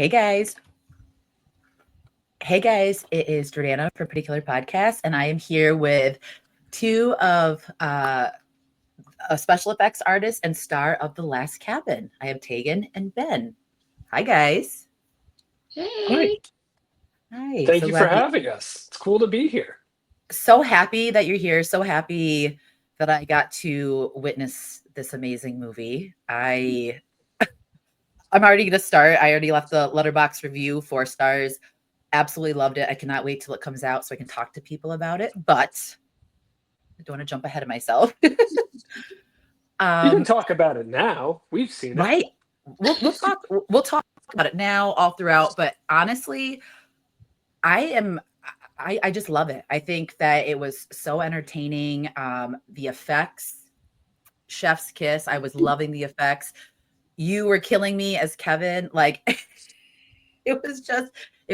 Hey guys. Hey guys, it is Jordana from Pretty Killer Podcast, and I am here with two of a special effects artist and star of The Last Cabin. I have Tagen and Ben. Hi guys. Hi. Hey. Hi. Thank you for having us. It's cool to be here. So happy that you're here. So happy that I got to witness this amazing movie. I'm already gonna start. I already left the letterbox review, 4 stars. Absolutely loved it. I cannot wait till it comes out so I can talk to people about it. But I don't want to jump ahead of myself. You can talk about it now. We've seen it. Right. We'll talk. We'll talk about it now, all throughout. But honestly, I just love it. I think that it was so entertaining. The effects, chef's kiss. I was loving the effects. You were killing me as Kevin. Like it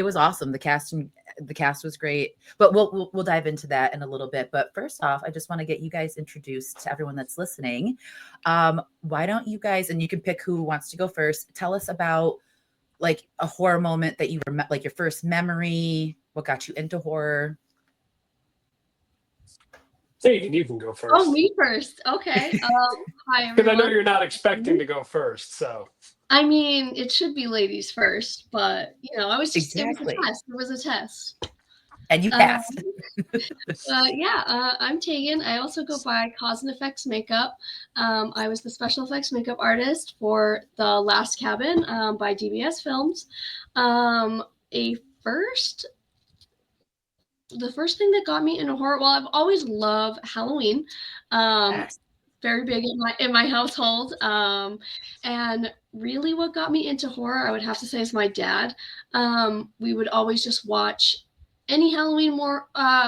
was awesome. The cast was great. But we'll dive into that in a little bit. But first off, I just want to get you guys introduced to everyone that's listening. Why don't you guys, and you can pick who wants to go first, tell us about like a horror moment that you remember, like your first memory, what got you into horror. Hey, you can go first. Oh, me first. Okay. Hi, Because I know everyone. you're not expecting to go first. So I mean, it should be ladies first, but I was just Exactly. It was a test. It was a test. And you Um, passed. I'm Tagen. I also go by Cause and Effects Makeup. I was the special effects makeup artist for The Last Cabin by DBS Films. A first The first thing that got me into horror, well, I've always loved Halloween. Yes. Very big in my household. And really what got me into horror, I would have to say, is my dad. We would always just watch any Halloween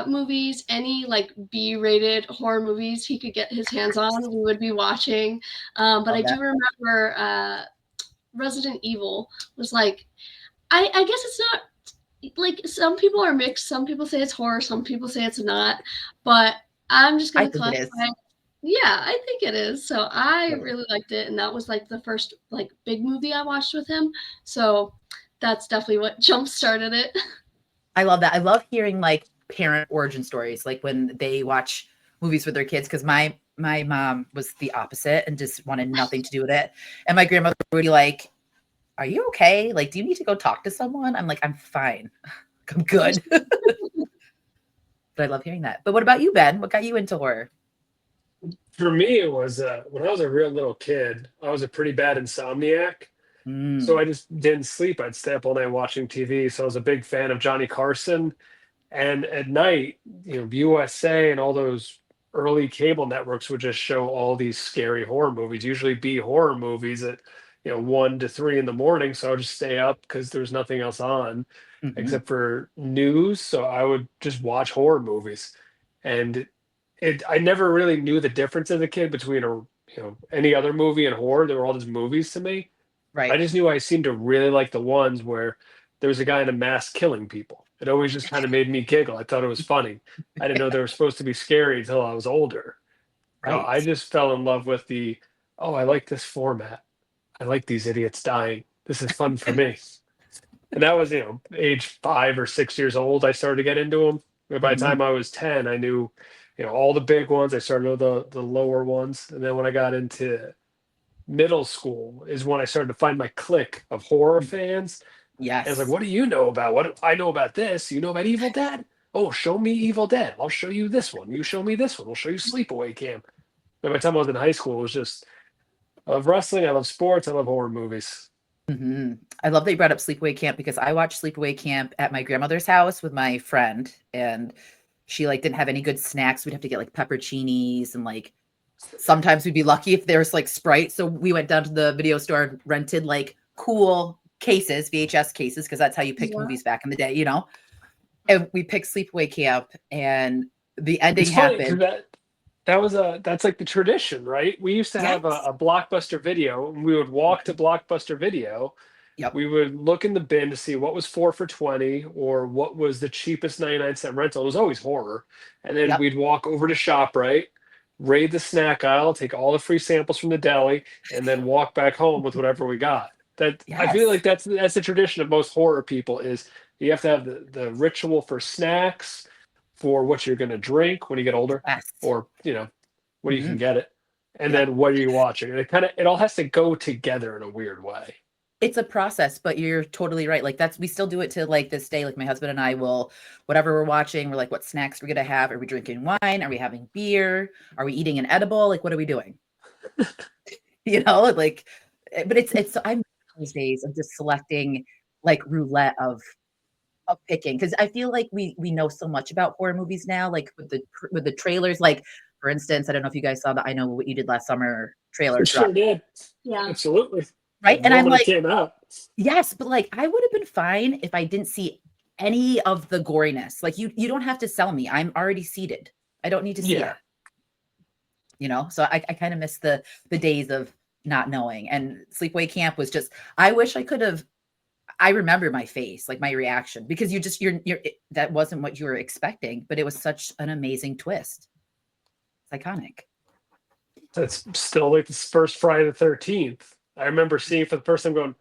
movies, any like B-rated horror movies he could get his hands on, we would be watching. But Love I that. do remember Resident Evil was like, I guess it's not, like, some people are mixed. Some people say it's horror, some people say it's not. But I'm just I gonna think it is. classify. Yeah, I think it is. So I really liked it, and that was like the first like big movie I watched with him. So that's definitely what jump started it. I love that. I love hearing like parent origin stories, like when they watch movies with their kids. Because my mom was the opposite and just wanted nothing to do with it. And my grandmother would be like, "Are you okay? Like, do you need to go talk to someone?" I'm like, "I'm fine. I'm good." But I love hearing that. But what about you, Ben? What got you into horror? for me, it was when I was a real little kid, I was a pretty bad insomniac. So Mm, I just didn't sleep. I'd stay up all night watching TV. So I was a big fan of Johnny Carson. And at night, USA and all those early cable networks would just show all these scary horror movies, usually B horror movies at 1 to 3 in the morning. So I would just stay up because there was nothing else on mhm. except for news. So I would just watch horror movies. And I never really knew the difference as a kid between any other movie and horror. They were all just movies to me. I Right. just knew I seemed to really like the ones where there was a guy in a mask killing people. It always just kind of made me giggle. I thought it was funny. I didn't know they were supposed to be scary until I was older. Right. I just fell in love with oh, I like this format. I like these idiots dying. This is fun for me. And that was, age 5 or 6 years old. I started to get into them. By the Mhm. time I was 10, I knew, all the big ones. I started to know the lower ones. And then when I got into middle school is when I started to find my clique of horror fans. And I was like, Yes. what do you know about? What I know about this? You know about Evil Dead? Oh, show me Evil Dead. I'll show you this one. You show me this one. We'll show you Sleepaway Camp. And by the time I was in high school, it was just I love wrestling, I love sports, I love horror movies. Mhm. I love that you brought up Sleepaway Camp because I watched Sleepaway Camp at my grandmother's house with my friend, and she like didn't have any good snacks. We'd have to get like pepperoncinis and like sometimes we'd be lucky if there was like Sprite. So we went down to the video store and rented like cool cases, VHS cases, because that's how you picked Yeah. movies back in the day, you know? And we picked Sleepaway Camp and the ending It's funny because happened. that's like the tradition, right? We used to have Yes. a Blockbuster Video, and we would walk to Blockbuster Video. Yep. We would look in the bin to see what was 4 for 20 or what was the cheapest 99-cent rental. It was always horror. And then Yep. we'd walk over to ShopRite, raid the snack aisle, take all the free samples from the deli, and then walk back home with whatever we got. That I feel Yes. like that's the tradition of most horror people is you have to have the ritual for snacks, for what you're going to drink when you get older, Yes. or when you can Mhm. get it, and Yep. then what are you watching? And it all has to go together in a weird way. It's a process, but you're totally right. Like we still do it to like this day. Like my husband and I will, whatever we're watching, we're like, what snacks we're gonna have? Are we drinking wine? Are we having beer? Are we eating an edible? Like, what are we doing? Like, but it's I'm these days of just selecting like roulette of picking because I feel like we know so much about horror movies now, like with the trailers. Like for instance, I don't know if you guys saw the I Know What You Did Last Summer trailer It drop, sure did. Yeah. Absolutely. The right? And I'm moment it like, came out. yes, but like I would have been fine if I didn't see any of the goriness. Like you don't have to sell me. I'm already seated. I don't need to see Yeah. it. So I kind of miss the days of not knowing. And sleepaway camp was just I wish I could have I remember my face, like my reaction, because that wasn't what you were expecting, but it was such an amazing twist. It's iconic. That's still like this first Friday the 13th. I remember seeing for the first time going,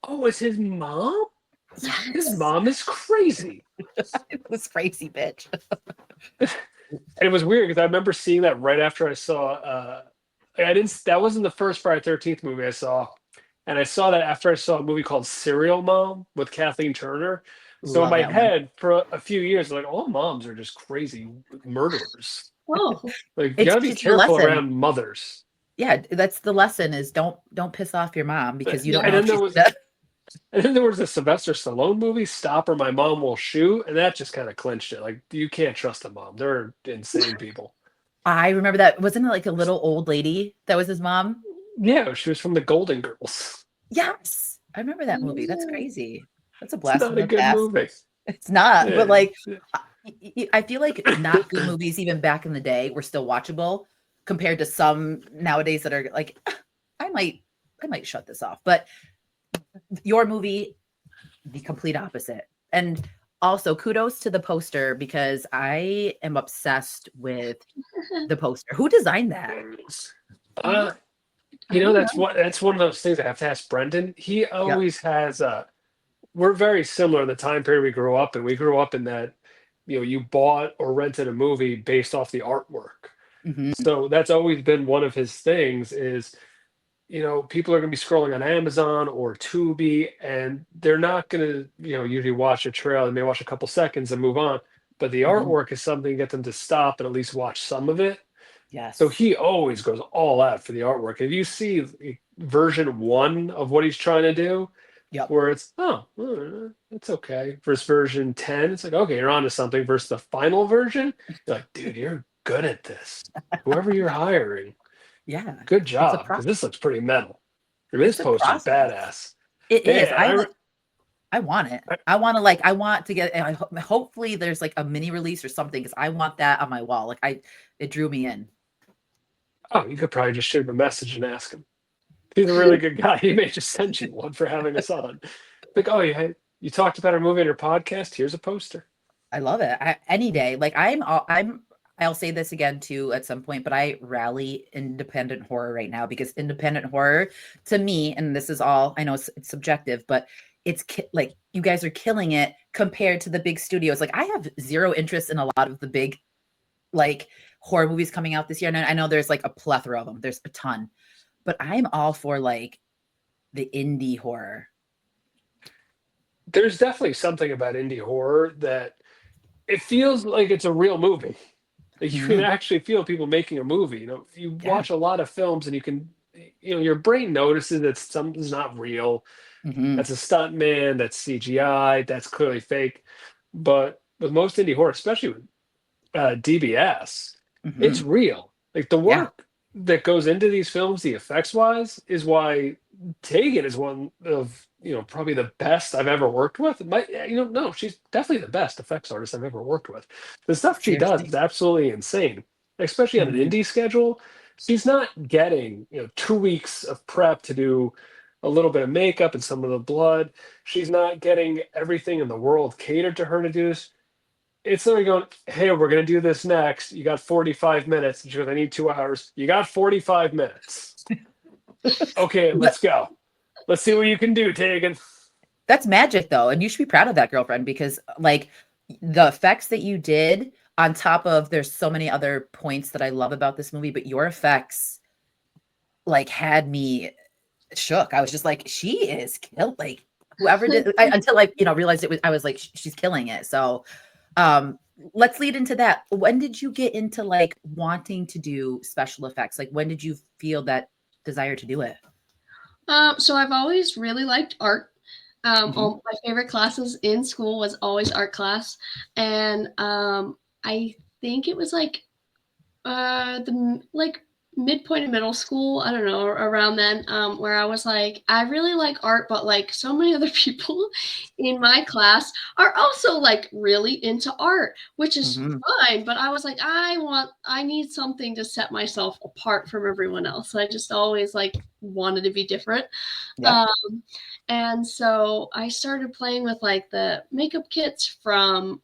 oh, it's his mom? His Yes. mom is crazy. It was crazy, bitch. And it was weird because I remember seeing that right after I saw I didn't that wasn't the first Friday 13th movie I saw. And I saw that after I saw a movie called Serial Mom with Kathleen Turner. So in Love my that one. head, for a few years, like all moms are just crazy murderers. Oh, Like you It's gotta be just your careful lesson. around mothers. Yeah, that's the lesson is don't piss off your mom because you don't And know if then she's gonna there was a Sylvester Stallone movie, Stop or My Mom Will Shoot, and that just kind of clinched it. Like you can't trust a mom; they're insane people. I remember that. Wasn't it like a little old lady that was his mom? Yeah, she was from the Golden Girls. Yes. I remember that movie. That's yeah. crazy. That's a It's blast from not a the good past. movie. It's not, but Yeah. like I feel like not good movies even back in the day were still watchable compared to some nowadays that are like I might I might shut this off. But your movie the complete opposite. And also kudos to the poster because I am obsessed with the poster. Who designed that? Uh, I don't know. that's one of those things I have to ask Brendan. He Yep. always has we're very similar in the time period we grew up in. We grew up in that, you bought or rented a movie based off the artwork. Mhm. So that's always been one of his things is, people are going to be scrolling on Amazon or Tubi, and they're not going to, usually watch a trailer. They may watch a couple seconds and move on. But the Mhm. artwork is something to get them to stop and at least watch some of it. So Yes. he always goes all out for the artwork. If you see version one of what he's trying to do, Yep. where it's it's okay. Versus version 10, it's like okay, you're onto something. Versus the final version, you're like, dude, you're good at this. Whoever you're hiring, Yeah. good It's a job because process. this looks pretty metal. I mean, this It's a poster's process. badass. It is. Yeah, and I want it. I I want to get and hopefully there's like a mini release or something because I want that on my wall. It drew me in. oh, you could probably just shoot him a message and ask him. He's a really good guy. He may just send you one for having us on. Like, oh, you talked about our movie on your podcast. Here's a poster. I love it. Any day. Like I'll say this again too at some point, but I rally independent horror right now because independent horror to me, and this is all I know it's subjective, but like you guys are killing it compared to the big studios. Like I have zero interest in a lot of the big like horror movies coming out this year. And I know there's like a plethora of them. There's a ton, but I'm all for like the indie horror. There's definitely something about indie horror that it feels like it's a real movie. Like you can Mhm. actually feel people making a movie. You Yeah. watch a lot of films and you can, your brain notices that something's not real. Mhm. That's a stunt man. That's CGI. That's clearly fake. But with most indie horror, especially with DBS, it's Mhm. real. Like the Yeah. work that goes into these films, the effects wise, is why Tagen is one of probably the best I've ever worked with. No, she's definitely the best effects artist I've ever worked with. The stuff she does Seriously. is absolutely insane, especially on an Mhm. indie schedule. She's not getting 2 weeks of prep to do a little bit of makeup and some of the blood. She's not getting everything in the world catered to her to do this. It's literally going, hey, we're going to do this next. You got 45 minutes. And she goes, I need 2 hours. You got 45 minutes. Okay, But let's go. Let's see what you can do, Tagen. That's magic though. And you should be proud of that, girlfriend, because like the effects that you did on top of there's so many other points that I love about this movie, but your effects like had me shook. I was just like, she is killed. Like whoever did until I, realized it was, I was like, she's killing it. So let's lead into that. When did you get into like wanting to do special effects? Like when did you feel that desire to do it? So I've always really liked art. Mhm. All my favorite classes in school was always art class, and I think it was like the like midpoint of middle school, I don't know, around then, where I was like, I really like art, but like so many other people in my class are also like really into art, which is Mhm. fine. But I was like, I need something to set myself apart from everyone else. So I just always like wanted to be different. Yeah. Um, and so I started playing with like the makeup kits from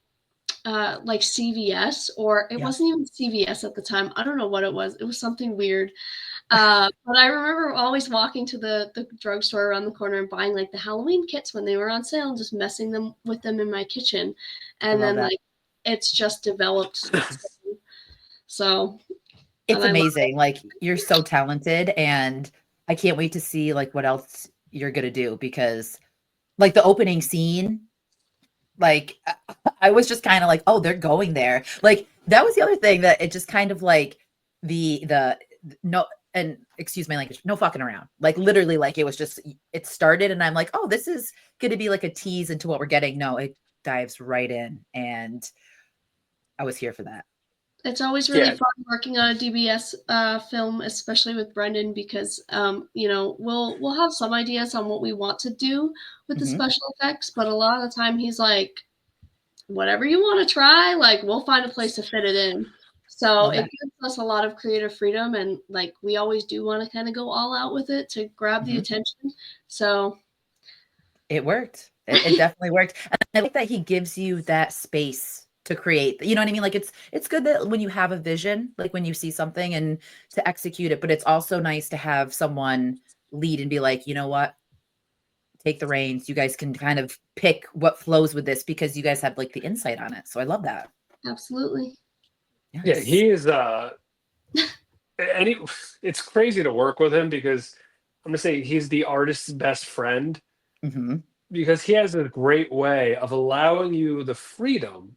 like CVS, or it Yeah. wasn't even CVS at the time. I don't know what it was. It was something weird. But I remember always walking to the drugstore around the corner and buying like the Halloween kits when they were on sale and just messing them with them in my kitchen. I And love then that. like it's just developed. So, and It's I love amazing. Like you're so talented and I can't wait to see like what else you're going to do because like the opening scene, like I was just kind of like, oh, they're going there. Like that was the other thing that it just kind of like the no and excuse my language, no fucking around. Like literally like it was just it started and I'm like, oh, this is going to be like a tease into what we're getting. No, it dives right in and I was here for that. It's always really Yeah, fun working on a DBS film, especially with Brendan, because we'll have some ideas on what we want to do with the Mhm. special effects, but a lot of the time he's like, whatever you want to try, like we'll find a place to fit it in. So Love it that. gives us a lot of creative freedom, and like we always do want to kind of go all out with it to grab the Mhm. attention. So It worked. It definitely worked. And I like that he gives you that space to create. You know what I mean? Like it's good that when you have a vision, like when you see something and to execute it, but it's also nice to have someone lead and be like, you know what? Take the reins. You guys can kind of pick what flows with this because you guys have like the insight on it. So I love that. absolutely. yeah, Yes. he is. And it's crazy to work with him because I'm gonna say he's the artist's best friend Hmm. because he has a great way of allowing you the freedom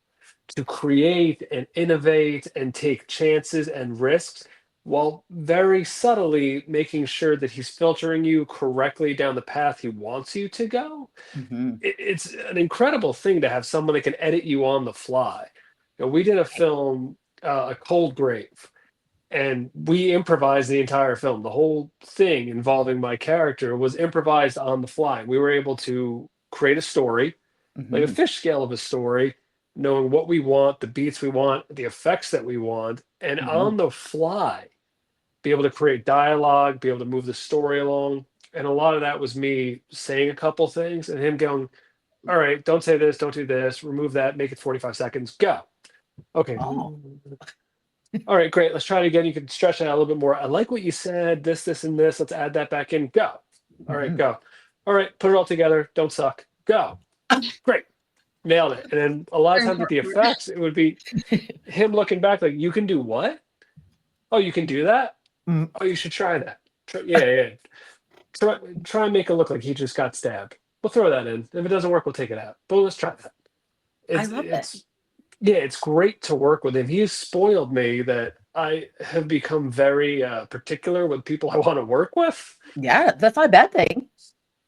to create and innovate and take chances and risks while very subtly making sure that he's filtering you correctly down the path he wants you to go. Hmm. It's an incredible thing to have someone that can edit you on the fly. We did a film, A Cold Grave, and we improvised the entire film. The whole thing involving my character was improvised on the fly. We were able to create a story, like a Hmm. fish scale of a story, knowing what we want, the beats we want, the effects that we want, and Hmm. on the fly, be able to create dialogue, be able to move the story along. And a lot of that was me saying a couple things and him going, all right, don't say this, don't do this, remove that, make it 45 seconds, go. Okay. Oh. All right, great. Let's try it again. You can stretch that out a little bit more. I like what you said, this, and this. Let's add that back in. Go. All right, Hmm. go. All right, put it all together. Don't suck. Go. Great. Nailed it. And then a lot of Very times with the important. effects, it would be him looking back like, you can do what? Oh, you can do that? Mm. Oh, you should try that. Yeah, yeah. Try and make it look like he just got stabbed. We'll throw that in. If it doesn't work, we'll take it out. But let's try that. I It's love it. it's yeah, it's great to work with him. He's spoiled me that I have become very particular with people I want to work with. Yeah, that's not a bad thing.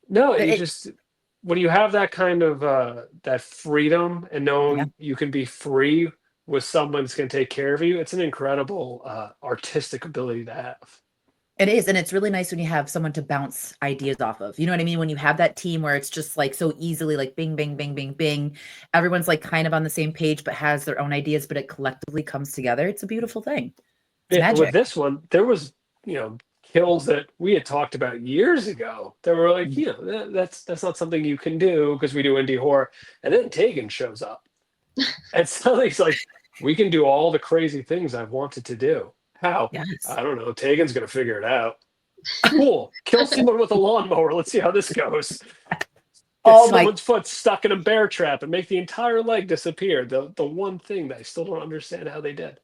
No, you It, just when you have that kind of that freedom and yeah. knowing you can be free with someone that's going to take care of you, it's an incredible artistic ability to have. It is, and it's really nice when you have someone to bounce ideas off of. You know what I mean? When you have that team where it's just like so easily like bing, bing, bing, bing, bing. Everyone's like kind of on the same page, but has their own ideas, but it collectively comes together. It's a beautiful thing. It's Yeah, with magic. this one, there was kills that we had talked about years ago that were like, Mm. that's not something you can do because we do indie horror, and then Tagen shows up. And suddenly he's like, we can do all the crazy things I've wanted to do. How? Yes. I don't know. Tegan's going to figure it out. Cool. Kill someone with a lawnmower. Let's see how this goes. Get Oh my, someone's foot stuck in a bear trap and make the entire leg disappear. The one thing that I still don't understand how they did.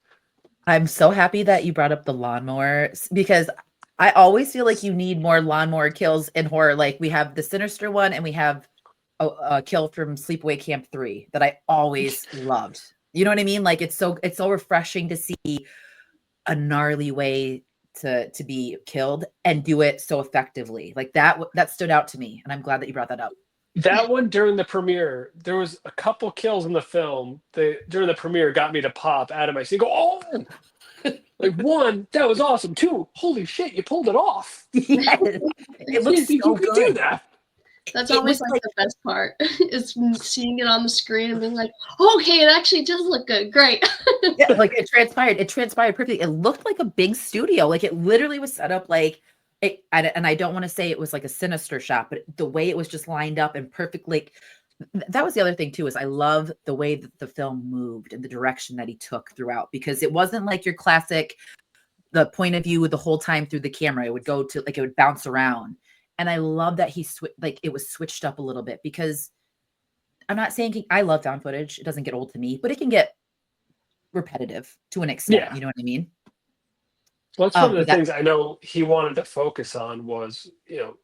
I'm so happy that you brought up the lawnmower because I always feel like you need more lawnmower kills in horror. Like we have the Sinister one and we have a kill from Sleepaway Camp 3 that I always loved. You know what I mean? Like it's so refreshing to see a gnarly way to be killed and do it so effectively. Like that stood out to me, and I'm glad that you brought that up. That one during the premiere, there was a couple kills in the film. During the premiere got me to pop out of my seat. Go, oh, like one, that was awesome. Two, holy shit, you pulled it off. Yes. It looks Didn't think so you could good. do that. That's It always was like the best part is seeing it on the screen and being like, okay, it actually does look good. Great. Yeah, like it transpired perfectly. It looked like a big studio. Like it literally was set up like it, and I don't want to say it was like a sinister shot, but the way it was just lined up and perfect. Like that was the other thing too, is I love the way that the film moved and the direction that he took throughout, because it wasn't like your classic, the point of view the whole time through the camera. It would go to like, it would bounce around. And I love that like it was switched up a little bit, because I'm not saying I love found footage. It doesn't get old to me, but it can get repetitive to an extent. Yeah. You know what I mean? Well, that's one of the That, things I know he wanted to focus on was,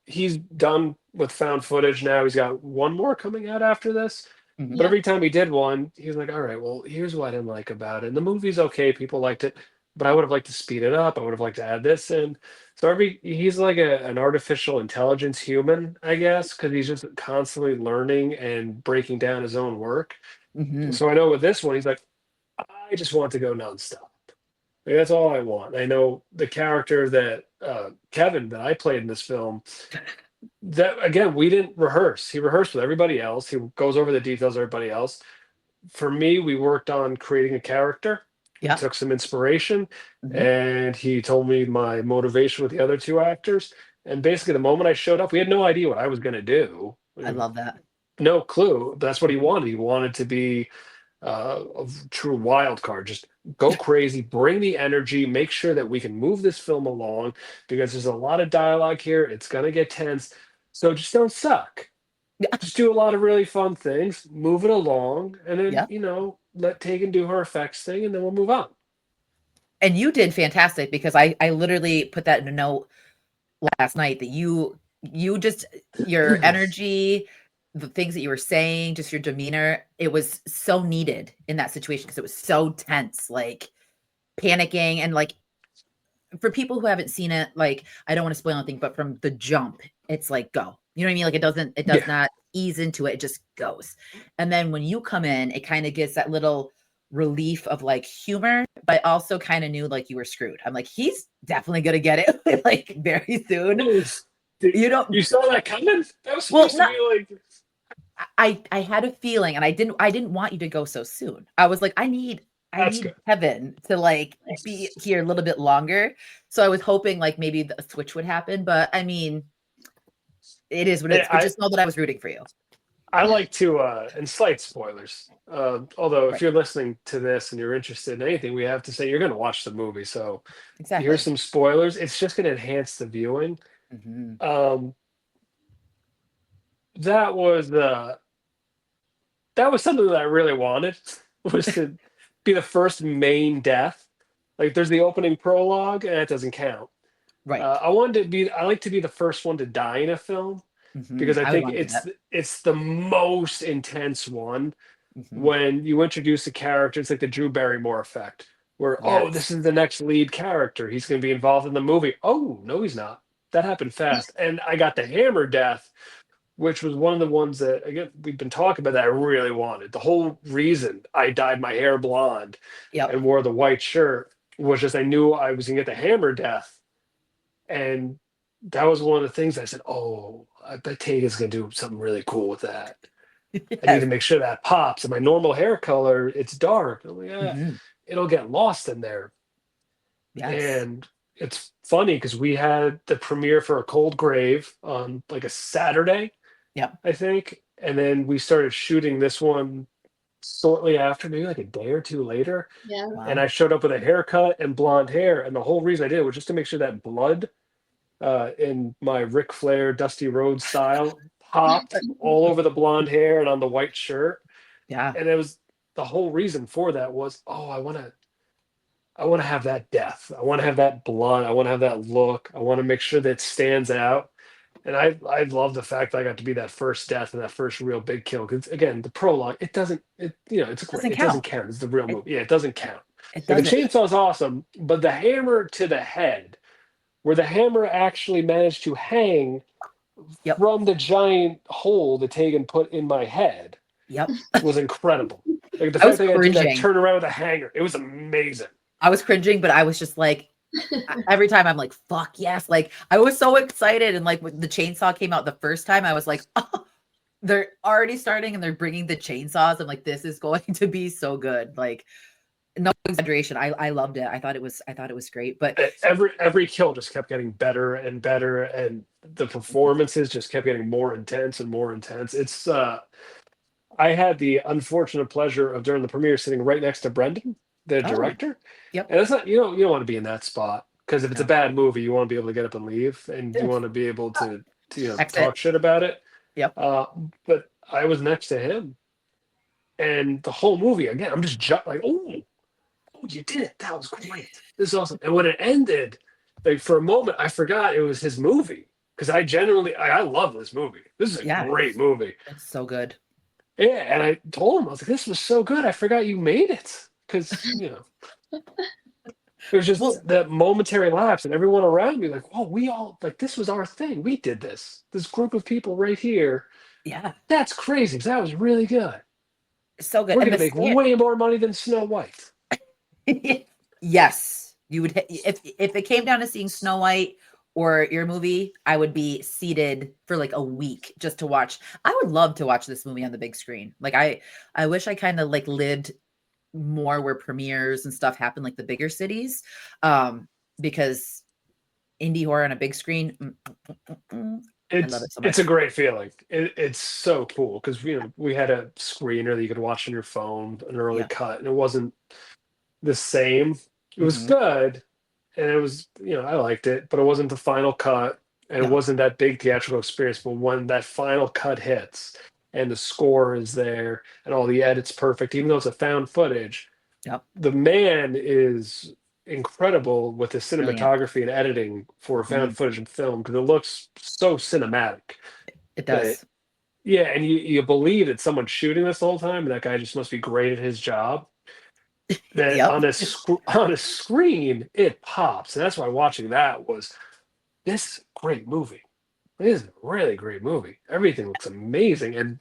he's done with found footage now. He's got one more coming out after this. mhm. But every time he did one, he was like, all right, well, here's what I didn't like about it. And the movie's okay. People liked it, but I would have liked to speed it up. I would have liked to add this in. So he's like an artificial intelligence human, I guess, because he's just constantly learning and breaking down his own work. Mhm. So I know with this one, he's like, I just want to go nonstop. Like, that's all I want. I know the character that Kevin that I played in this film. That again, we didn't rehearse. He rehearsed with everybody else. He goes over the details of everybody else. For me, we worked on creating a character. Yeah. Took some inspiration, Mhm. and he told me my motivation with the other two actors. And basically, the moment I showed up, we had no idea what I was going to do. I love that. No clue. But that's what he wanted. He wanted to be a true wild card. Just go crazy, bring the energy, make sure that we can move this film along, because there's a lot of dialogue here. It's going to get tense. So just don't suck. Yeah. Just do a lot of really fun things, move it along, and then, Yeah. let Tagen do her effects thing, and then we'll move on. And you did fantastic, because I literally put that in a note last night that you just, your energy, the things that you were saying, just your demeanor, it was so needed in that situation, because it was so tense, like panicking. And like for people who haven't seen it, like I don't want to spoil anything, but from the jump, it's like go. You know what I mean? Like it does not ease into it, it just goes. And then when you come in, it kind of gets that little relief of like humor, but I also kind of knew like you were screwed. I'm like, he's definitely gonna get it like very soon. You saw that coming? That was supposed to be like, I had a feeling, and I didn't want you to go so soon. I was like, I need good. Kevin to like be here a little bit longer. So I was hoping like maybe the switch would happen, but I mean, it is what it is. But just know that I was rooting for you. I like to, and slight spoilers. Although if you're listening to this and you're interested in anything, we have to say you're going to watch the movie. So Exactly. here's some spoilers. It's just going to enhance the viewing. Mhm. That was something that I really wanted, was to be the first main death. Like there's the opening prologue, and that doesn't count. Right. I like to be the first one to die in a film, because I I would think want to do that. it's the most intense one. Mhm. When you introduce a character, it's like the Drew Barrymore effect, where Yes. this is the next lead character. He's going to be involved in the movie. Oh no, he's not. That happened fast. And I got the hammer death, which was one of the ones that, again, we've been talking about, that I really wanted. The whole reason I dyed my hair blonde and wore the white shirt was just I knew I was going to get the hammer death. And that was one of the things I said, oh, I bet Tate's going to do something really cool with that. I need to make sure that pops. And my normal hair color, it's dark. I'm like, it'll get lost in there. Yes. And it's funny because we had the premiere for A Cold Grave on like a Saturday, I think. And then we started shooting this one shortly after, maybe like a day or two later. Yeah. And I showed up with a haircut and blonde hair. And the whole reason I did it was just to make sure that blood in my Ric Flair Dusty Rhodes style, popped all over the blonde hair and on the white shirt. Yeah. And it was the whole reason for that was, oh, I want to have that death. I want to have that blood. I want to have that look. I want to make sure that it stands out. And I love the fact that I got to be that first death and that first real big kill. Because again, the prologue, it doesn't, it's great. Doesn't It doesn't count. count. It's the real movie. Yeah, it doesn't count. It Like the doesn't. chainsaw's awesome, but the hammer to the head, where the hammer actually managed to hang Yep. from the giant hole that Tagen put in my head, Yep. was incredible. Like the I was fact that I did that cringing. turn around with a hanger, it was amazing. I was cringing, but I was just like, every time I'm like, fuck yes. Like I was so excited. And like when the chainsaw came out the first time, I was like, oh, they're already starting and they're bringing the chainsaws. I'm like, this is going to be so good. Like no exaggeration. I loved it. I thought it was great. But Every kill just kept getting better and better, and the performances just kept getting more intense and more intense. It's I had the unfortunate pleasure of during the premiere sitting right next to Brendan, the Oh, director. yep. And it's not, you don't want to be in that spot, because if it's a No. bad movie, you want to be able to get up and leave, and you want to be able to Exit. talk shit about it. Yep. But I was next to him, and the whole movie again, I'm just like, oh, you did it! That was great. This is awesome. And when it ended, like for a moment, I forgot it was his movie, because I love this movie. This is a Yeah. great movie. It's so good. Yeah, and I told him, I was like, this was so good. I forgot you made it, because it was just Well- that momentary lapse, and everyone around me like, "Whoa, we all like this was our thing. We did this. This group of people right here. Yeah. That's crazy. 'Cause that was really good. So good. We're And gonna the make scare- way more money than Snow White." Yes, you would. If it came down to seeing Snow White or your movie, I would be seated for like a week just to watch. I would love to watch this movie on the big screen. Like I wish I kind of like lived more where premieres and stuff happen, like the bigger cities, because indie horror on a big screen. I love it so much. It's a great feeling. It's so cool because we had a screener that you could watch on your phone, an early Yeah. cut, and it wasn't the same. It was Mhm. good, and it was I liked it, but it wasn't the final cut, and it No. wasn't that big theatrical experience. But when that final cut hits and the score is there and all the edits perfect, even though it's a found footage, Yep. the man is incredible with his Brilliant. cinematography and editing for found footage and film, because it looks so cinematic. It does. Yeah, and you believe that someone's shooting this the whole time, and that guy just must be great at his job. That Yep. on a screen it pops, and that's why watching that was this great movie. This is a really great movie. Everything looks amazing, and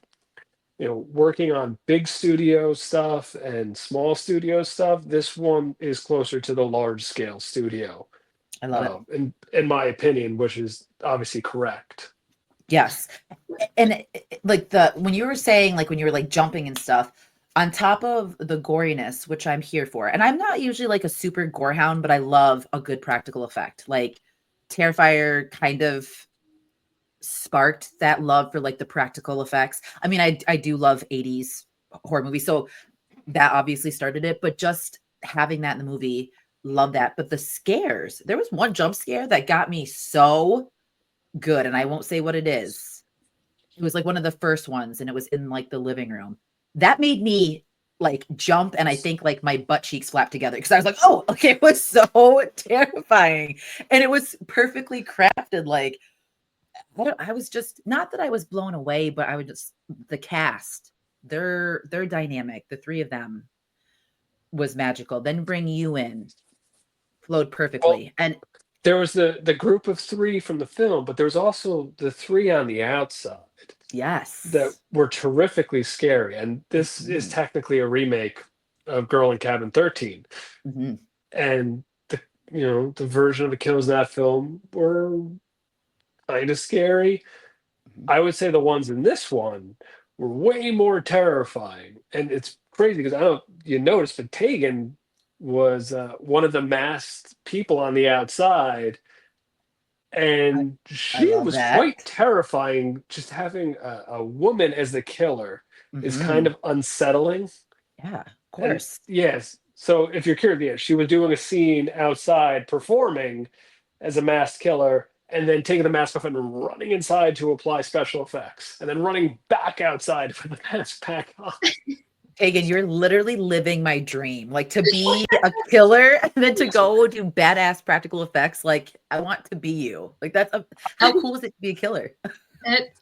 working on big studio stuff and small studio stuff, this one is closer to the large scale studio, I love it. in my opinion, which is obviously correct. Yes. And like when you were saying, like when you were like jumping and stuff, on top of the goriness, which I'm here for, and I'm not usually like a super gore hound, but I love a good practical effect. Like Terrifier kind of sparked that love for like the practical effects. I mean, I do love 80s horror movies, so that obviously started it, but just having that in the movie, love that. But the scares, there was one jump scare that got me so good, and I won't say what it is. It was like one of the first ones, and it was in like the living room. That made me like jump, and I think like my butt cheeks flapped together because I was like, oh, okay, it was so terrifying. And it was perfectly crafted. Like I was just, not that I was blown away, but I would just, the cast, their dynamic, the three of them was magical. Then bring you in, flowed perfectly. And there was the group of three from the film, but there was also the three on the outside yes, that were terrifically scary. And this is technically a remake of Girl in Cabin 13. Mm-hmm. And the version of the kills in that film were kind of scary. I would say the ones in this one were way more terrifying. And it's crazy because I don't know if you noticed, but Tagen was one of the masked people on the outside, and she love was that. quite terrifying. Just having a woman as the killer is kind of unsettling. Yeah, of course. And, yes. So if you're curious, she was doing a scene outside performing as a masked killer, and then taking the mask off and running inside to apply special effects, and then running back outside to put the mask back on. Tagen, you're literally living my dream. Like to be a killer and then to go do badass practical effects. Like I want to be you. Like how cool is it to be a killer? It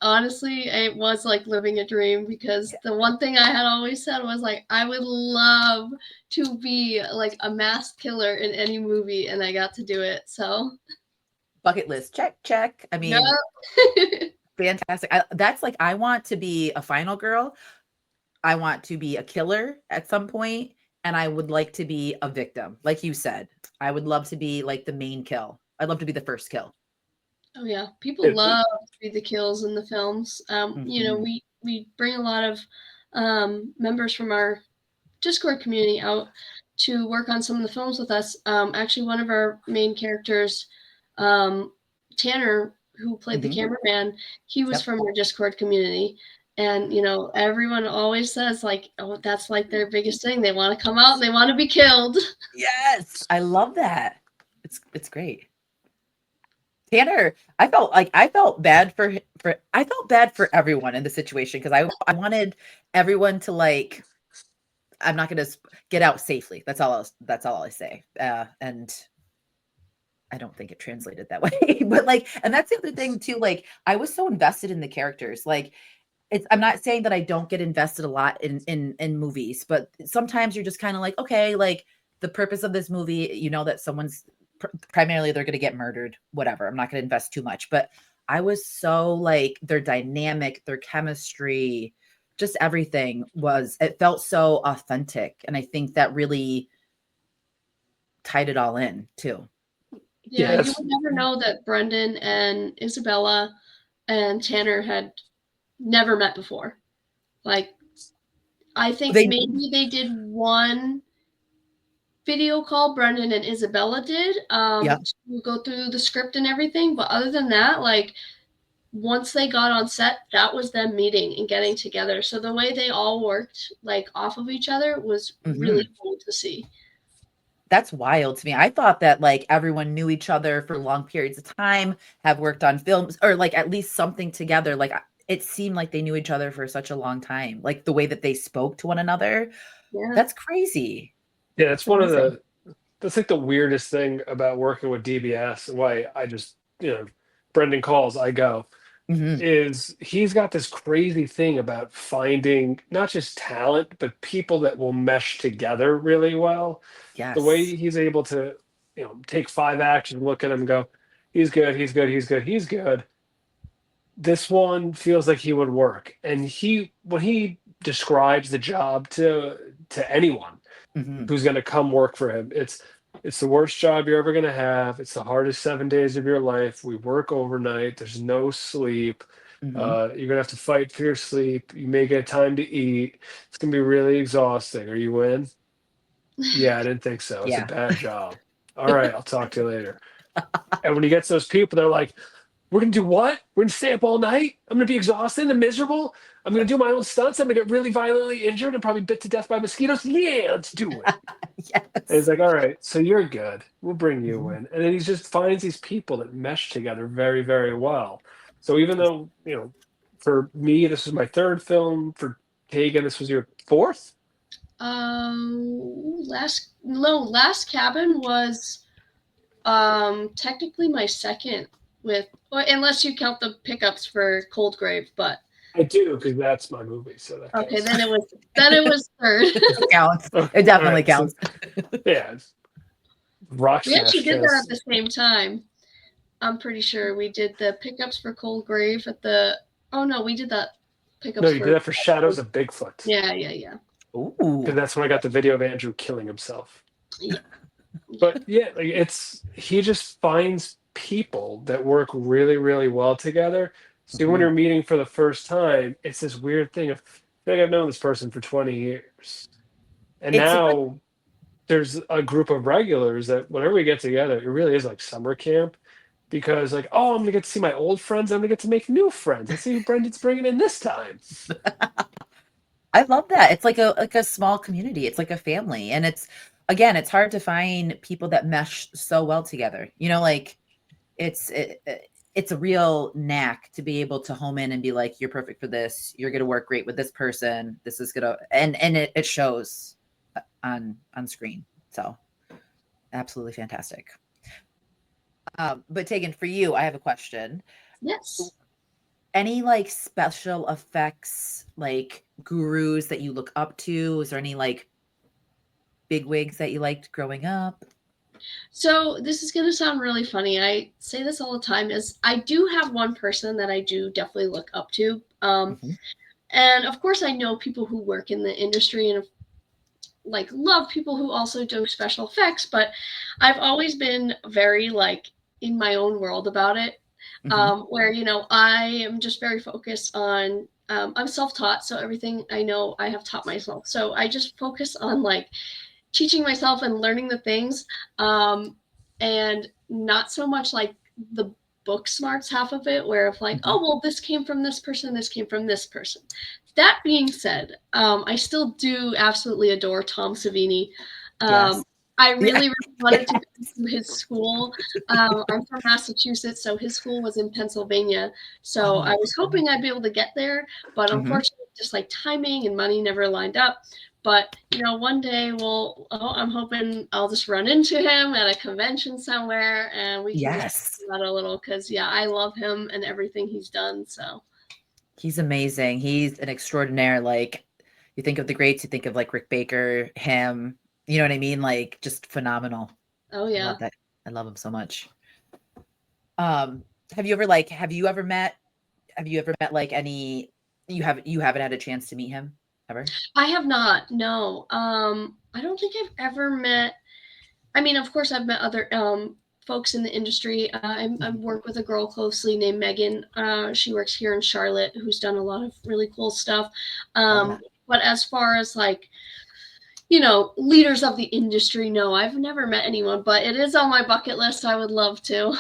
honestly, it was like living a dream, because the one thing I had always said was like, I would love to be like a masked killer in any movie, and I got to do it. So Bucket list, check. I mean, fantastic. That's like, I want to be a final girl. I want to be a killer at some point, and I would like to be a victim. Like you said, I would love to be like the main kill. I'd love to be the first kill. Oh yeah, people love to be the kills in the films. You know, we bring a lot of members from our Discord community out to work on some of the films with us. Actually, one of our main characters, Tanner, who played the cameraman, he was from our Discord community. And, you know, everyone always says like, oh, that's like their biggest thing. They want to come out and they want to be killed. Yes. I love that. It's great. Tanner, I felt bad for everyone in the situation, because I wanted everyone to like, I'm not going to get out safely. That's all I say. And I don't think it translated that way, but like, and that's the other thing too. Like I was so invested in the characters. Like I'm not saying that I don't get invested a lot in movies, but sometimes you're just kind of like, okay, like the purpose of this movie, you know, that someone's primarily they're going to get murdered, whatever. I'm not going to invest too much, but I was so like their dynamic, their chemistry, just everything it felt so authentic. And I think that really tied it all in too. Yeah, you would never know that Brendan and Isabella and Tanner had never met before. Like, I think maybe they did one video call, Brendan and Isabella did, to go through the script and everything. But other than that, like, once they got on set, that was them meeting and getting together. So the way they all worked, like, off of each other was really cool to see. That's wild to me. I thought that like everyone knew each other for long periods of time, have worked on films, or like at least something together. Like it seemed like they knew each other for such a long time. Like the way that they spoke to one another. Yeah. That's crazy. Yeah, that's that's like the weirdest thing about working with DBS, and why I just, you know, Brendan calls, I go. Is he's got this crazy thing about finding not just talent, but people that will mesh together really well. Yes. The way he's able to, you know, take 5 actions, look at him and go, he's good, he's good, he's good, he's good. This one feels like he would work. And when he describes the job to anyone who's going to come work for him, it's the worst job you're ever going to have. It's the hardest 7 days of your life. We work overnight. There's no sleep. You're going to have to fight for your sleep. You may get time to eat. It's going to be really exhausting. Are you in? Yeah, I didn't think so. It's a bad job. All right, I'll talk to you later. And when he gets those people, they're like, we're going to do what? We're going to stay up all night? I'm going to be exhausted and miserable? I'm going to do my own stunts? I'm going to get really violently injured and probably bit to death by mosquitoes? Yeah, let's do it. Yes. And he's like, all right, so you're good. We'll bring you in. And then he just finds these people that mesh together very, very well. So even though, you know, for me, this was my 3rd film. For Tagen, this was your 4th? Last Cabin was technically my 2nd unless you count the pickups for Cold Grave, but I do, because that's my movie. So that okay, then it was 3rd. It counts. It definitely counts. So, yeah. We actually did that at the same time. I'm pretty sure we did the pickups for Cold Grave at the. Oh no, we did that pickups. No, you did that for Shadows of Bigfoot. Yeah. Ooh. Because that's when I got the video of Andrew killing himself. Yeah. But yeah, like he just finds people that work really, really well together. So when you're meeting for the first time, it's this weird thing of, I feel like I've known this person for 20 years. And now there's a group of regulars that whenever we get together, it really is like summer camp. Because like, oh, I'm going to get to see my old friends. I'm going to get to make new friends. Let's see who Brendan's bringing in this time. I love that. It's like a small community. It's like a family. And it's hard to find people that mesh so well together. You know, like it's a real knack to be able to home in and be like, you're perfect for this. You're going to work great with this person. This is going to, and it shows on screen. So absolutely fantastic. But Tagen, for you, I have a question. Yes. Any like special effects, like gurus that you look up to? Is there any like big wigs that you liked growing up? So this is going to sound really funny. I say this all the time is I do have one person that I do definitely look up to. Mhm. And of course I know people who work in the industry and like love people who also do special effects, but I've always been very like in my own world about it. Mhm. Where, you know, I am just very focused on, I'm self-taught. So everything I know, I have taught myself. So I just focus on like teaching myself and learning the things, and not so much like the book smarts half of it, where if like, Mhm. oh, well, this came from this person, this came from this person. That being said, I still do absolutely adore Tom Savini. Yes. I Yeah. really, really wanted to go to his school. I'm from Massachusetts, so his school was in Pennsylvania. So I Oh. was hoping I'd be able to get there, but Mhm. unfortunately, just like timing and money never lined up. But you know, one day I'm hoping I'll just run into him at a convention somewhere, and we can just Yes. talk about a little because yeah, I love him and everything he's done. So He's amazing. He's an extraordinaire. Like, you think of the greats, you think of like Rick Baker, him. You know what I mean? Like, just phenomenal. oh I yeah, love that. I love him so much. Um, have you ever met like any you haven't had a chance to meet him ever? I have not. No, I don't think I've ever met. I mean, of course, I've met other folks in the industry. I've Mhm. worked with a girl closely named Megan. She works here in Charlotte, who's done a lot of really cool stuff. Love that. But as far as like, you know, leaders of the industry, no, I've never met anyone, but it is on my bucket list. I would love to.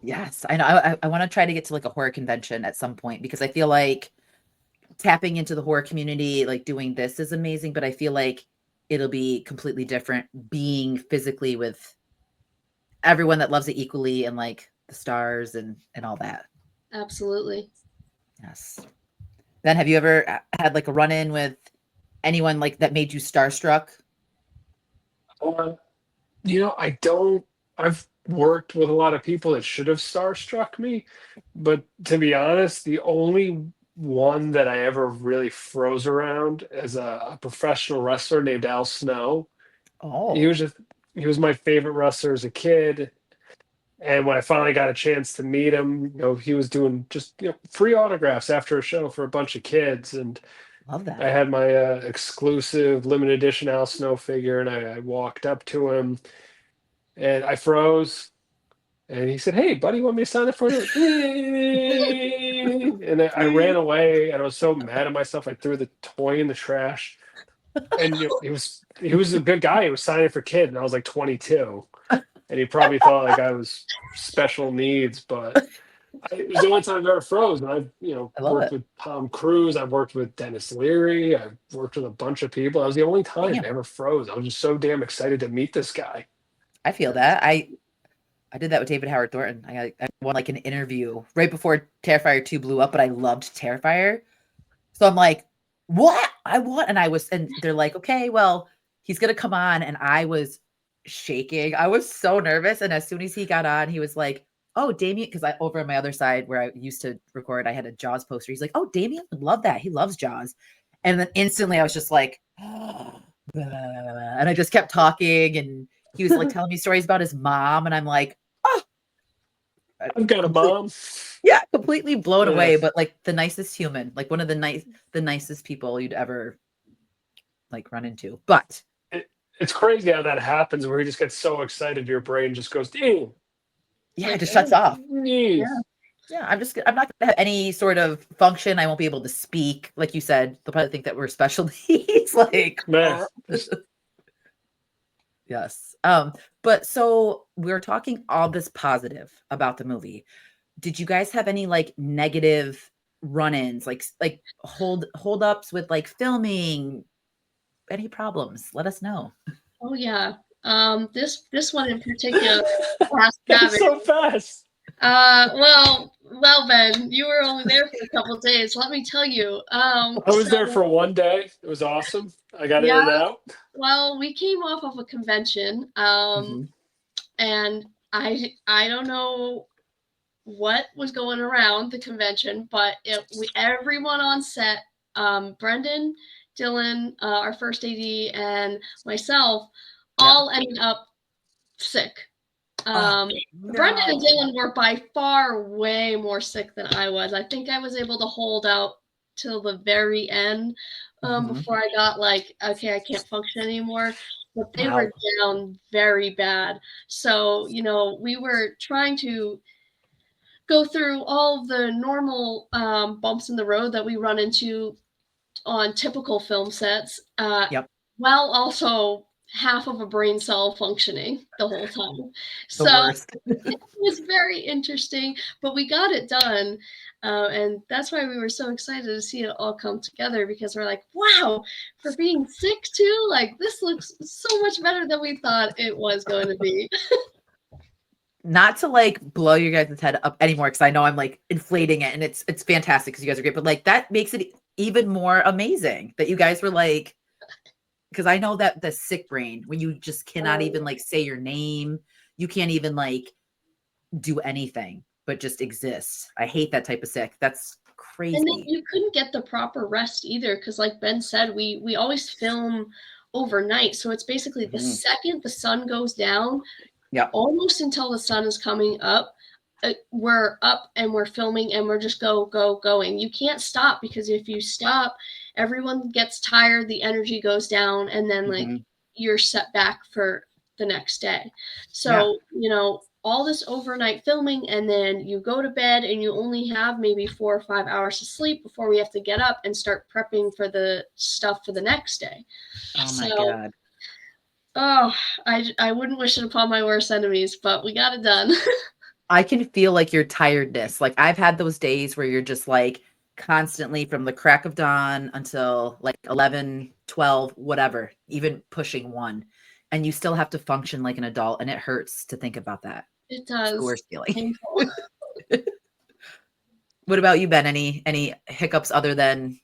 Yes, I know. I want to try to get to like a horror convention at some point because I feel like tapping into the horror community, like doing this is amazing, but I feel like it'll be completely different being physically with everyone that loves it equally and like the stars and all that. Absolutely. Yes. Then have you ever had like a run in with anyone like that made you starstruck? Uh, I don't. I've worked with a lot of people that should have starstruck me, but to be honest, the only one that I ever really froze around as a professional wrestler named Al Snow. He Oh, was just he was my favorite wrestler as a kid. And when I finally got a chance to meet him, he was doing just free autographs after a show for a bunch of kids, and love I that. had my exclusive limited edition Al Snow figure, and I walked up to him and I froze. And he said, "Hey, buddy, you want me to sign it for you?" And I ran away, and I was so mad at myself. I threw the toy in the trash. And he was a good guy. He was signing for kids, and I was like 22, and he probably thought like I was special needs, but it was the only time I've ever froze. And I've I love worked it. with Tom Cruise, I've worked with Dennis Leary, I've worked with a bunch of people. That was the only time I Damn. ever froze. I was just so damn excited to meet this guy. I feel that. I did that with David Howard Thornton. I won like an interview right before Terrifier 2 blew up, but I loved Terrifier. So I'm like, what? I want, and they're like, okay, well, he's gonna come on. And I was shaking. I was so nervous. And as soon as he got on, he was like, oh, Damien, because I over on my other side where I used to record, I had a Jaws poster. He's like, oh, Damien would love that. He loves Jaws. And then instantly I was just like, and I just kept talking, and he was like telling me stories about his mom, and I'm like, oh, I've got a complete, mom. yeah, completely blown Yeah. away, but like the nicest human, like one of the nicest people you'd ever like run into. But It's crazy how that happens where you just get so excited your brain just goes, dang, yeah, it like, just shuts off. Yeah. Yeah, I'm not gonna have any sort of function. I won't be able to speak. Like you said, they'll probably think that we're special needs. Like, man. yes. But so we're talking all this positive about the movie. Did you guys have any like negative run-ins, like hold ups with like filming? Any problems? Let us know. Oh yeah. This one in particular, Last That's Cabin. so fast. Well, Ben, you were only there for a couple of days. Let me tell you. I was there for one day. It was awesome. I got in Yeah. and out. Well, we came off of a convention, and I don't know what was going around the convention, but everyone on set, Brendan, Dylan, our first AD, and myself, all ended up sick. Brendan and Dylan were by far way more sick than I was. I think I was able to hold out till the very end before I got like, okay, I can't function anymore. But they were down very bad. So, we were trying to go through all the normal bumps in the road that we run into on typical film sets, while also half of a brain cell functioning the whole time. It was very interesting, but we got it done. And that's why we were so excited to see it all come together, because we're like, wow, for being sick too, like this looks so much better than we thought it was going to be. Not to like blow your guys' head up anymore, because I know I'm like inflating it, and it's fantastic because you guys are great, but like that makes it even more amazing that you guys were like, because I know that the sick brain, when you just cannot even like say your name, you can't even like do anything but just exist. I hate that type of sick. That's crazy. And then you couldn't get the proper rest either, because like Ben said, we always film overnight, so it's basically the second the sun goes down, almost until the sun is coming up, we're up and we're filming and we're just going. You can't stop, because if you stop, everyone gets tired, the energy goes down, and then like you're set back for the next day. So, all this overnight filming, and then you go to bed and you only have maybe 4 or 5 hours to sleep before we have to get up and start prepping for the stuff for the next day. Oh my God. Oh, I wouldn't wish it upon my worst enemies, but we got it done. I can feel like your tiredness. Like I've had those days where you're just like constantly from the crack of dawn until like 11, 12, whatever, even pushing 1. And you still have to function like an adult. And it hurts to think about that. It does. It's the worst feeling. What about you, Ben? Any hiccups other than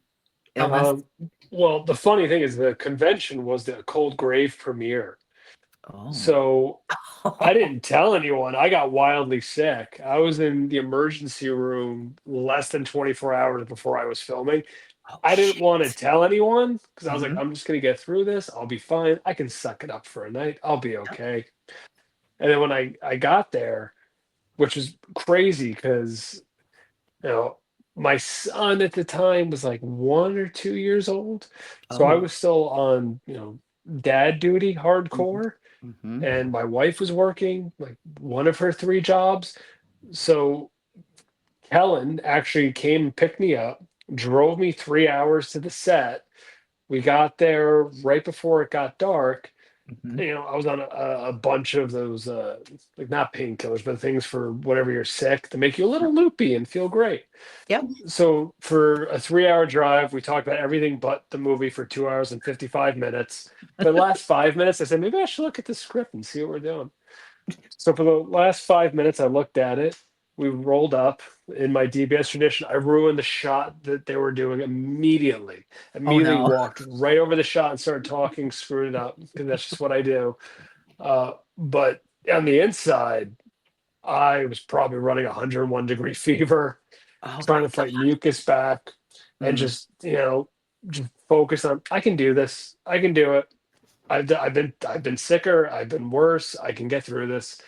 illness? Well, the funny thing is the convention was the Cold Grave premiere. So I didn't tell anyone. I got wildly sick. I was in the emergency room less than 24 hours before I was filming. I didn't want to tell anyone because I was like, I'm just going to get through this. I'll be fine. I can suck it up for a night. I'll be okay. And then when I got there, which was crazy because, my son at the time was like 1 or 2 years old. So I was still on, dad duty hardcore. And my wife was working like one of her 3 jobs. So Kellen actually came and picked me up, drove me 3 hours to the set. We got there right before it got dark. I was on a bunch of those, like not painkillers, but things for whenever you're sick to make you a little loopy and feel great. So for a 3-hour drive, we talked about everything but the movie for 2 hours and 55 minutes. The last 5 minutes, I said, maybe I should look at the script and see what we're doing. So for the last 5 minutes, I looked at it. We rolled up in my DBS tradition. I ruined the shot that they were doing immediately. Walked right over the shot and started talking, screwed it up because that's just what I do. But on the inside, I was probably running 101-degree fever, trying to fight mucus back, and just focus on. I can do this. I can do it. I've been sicker. I've been worse. I can get through this.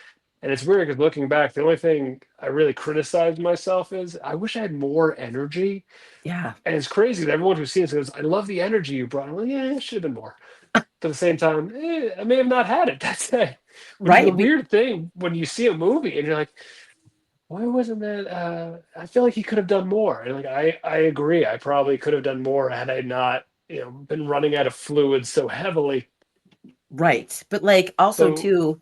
And it's weird because looking back, the only thing I really criticized myself is I wish I had more energy. Yeah. And it's crazy that everyone who's seen it goes, I love the energy you brought. I'm like, yeah, it should have been more. But at the same time, I may have not had it that day. Which is a weird thing when you see a movie and you're like, why wasn't that? I feel like he could have done more. And like, I agree. I probably could have done more had I not, been running out of fluid so heavily. Right. But like also too,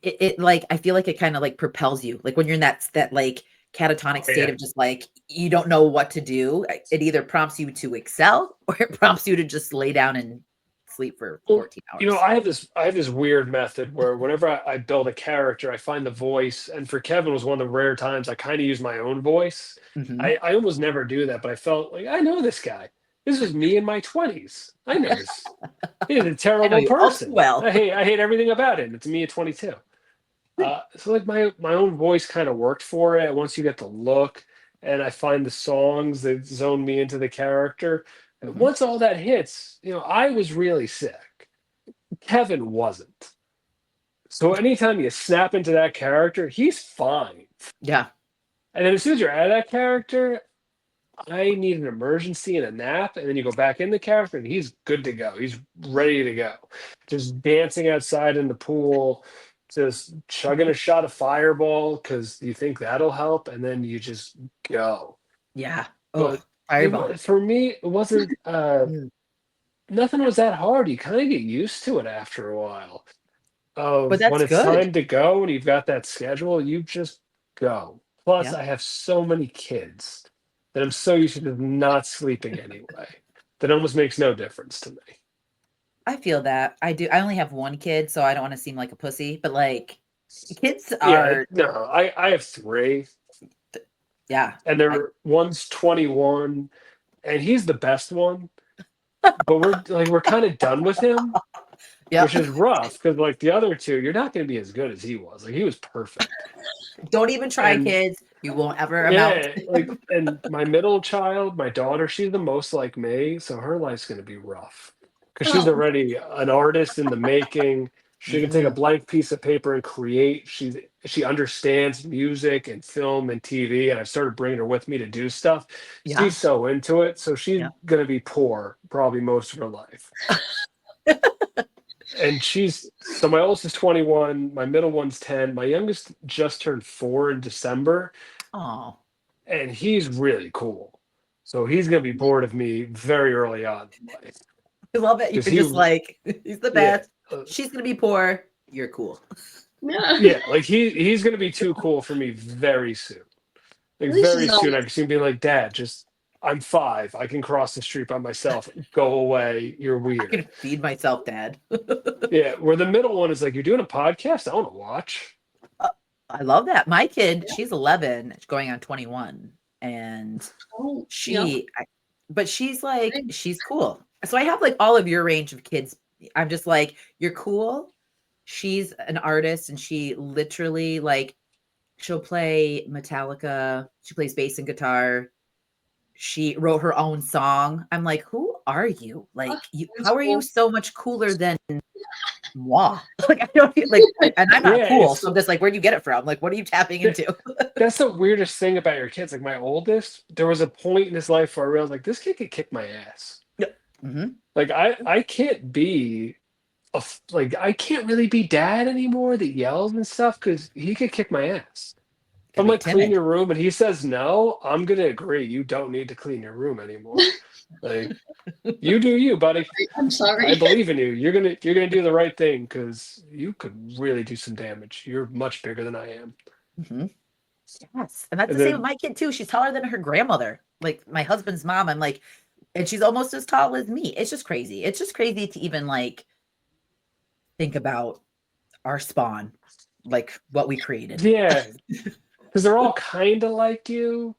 it like I feel like it kind of like propels you, like when you're in that like catatonic state of just like you don't know what to do. It either prompts you to excel or it prompts you to just lay down and sleep for Well, 14 hours. I have this weird method where whenever I build a character, I find the voice, and for Kevin was one of the rare times I kind of use my own voice. Hmm. I almost never do that, but I felt like I know this guy. This was me in my 20s. I know this. He's a I know terrible you all too person. well. I hate everything about him. It's me at 22. So like my own voice kind of worked for it. Once you get the look, and I find the songs that zone me into the character. And Hmm. once all that hits, I was really sick. Kevin wasn't. So anytime you snap into that character, he's fine. Yeah. And then as soon as you're out of that character, I need an emergency and a nap, and then you go back in the character, and he's good to go. He's ready to go. Just dancing outside in the pool, just chugging a shot of Fireball because you think that'll help, and then you just go. Yeah. Oh, But fireball. for me, it wasn't. Mm. Nothing was that hard. You kind of get used to it after a while. But Of when that's it's good. time to go and you've got that schedule, you just go. Plus, Yeah. I have so many kids that I'm so used to just not sleeping anyway. That almost makes no difference to me. I feel that. I do. I only have one kid, so I don't want to seem like a pussy, but like kids Yeah, are, no, I have three, yeah. and one's 21, and he's the best one. But we're kind of done with him, Yeah. which is rough because like the other two, you're not going to be as good as he was. Like he was perfect. Don't even try, And kids. You won't ever amount. yeah, like, and my middle child, my daughter, she's the most like me, so her life's gonna be rough because she's Oh, already an artist in the making. She can take a Mhm. blank piece of paper and create. She understands music and film and TV, and I've started bringing her with me to do stuff. Yeah. She's so into it, so she's Yeah. gonna be poor probably most of her life. And so my oldest is 21, my middle one's 10, my youngest just turned 4 in December, Oh, and he's really cool. So he's gonna be bored of me very early on in life I love it. because You're just like, he's the yeah, best. She's gonna be poor. You're cool. yeah. yeah, like he's gonna be too cool for me very soon. Like At least very she's soon, I honest. can see him being like, Dad, just I'm 5. I can cross the street by myself. Go away. You're I can weird. feed myself, Dad. Yeah, where the middle one is like, you're doing a podcast. I want to watch. I love that. My kid, she's 11, going on 21, and Oh, yeah. but she's like, Same. she's cool. So I have like all of your range of kids. I'm just like, you're cool. She's an artist, and she literally like she'll play Metallica. She plays bass and guitar. She wrote her own song. I'm like, who are you? Oh, Like, that's how are you cool. so much cooler than moi? Like, I don't like, and I'm not Yeah, cool. So I'm just like, where'd you get it from? Like, what are you tapping th- into? that's the weirdest thing about your kids. Like my oldest, there was a point in his life where I realized like this kid could kick my ass. Hmm. Like I can't be like I can't really be dad anymore that yells and stuff because he could kick my ass. If Gotta I'm be like clean timid. your room and he says no, I'm gonna agree. You don't need to clean your room anymore. Like you do you, buddy. I'm I sorry. believe in you. You're gonna do the right thing because you could really do some damage. You're much bigger than I am. Hmm. Yes. And that's And the same with then my kid too. She's taller than her grandmother. Like my husband's mom. I'm like, and she's almost as tall as me. It's just crazy. It's just crazy to even like think about our spawn, like what we created. yeah, because they're all kind of like you,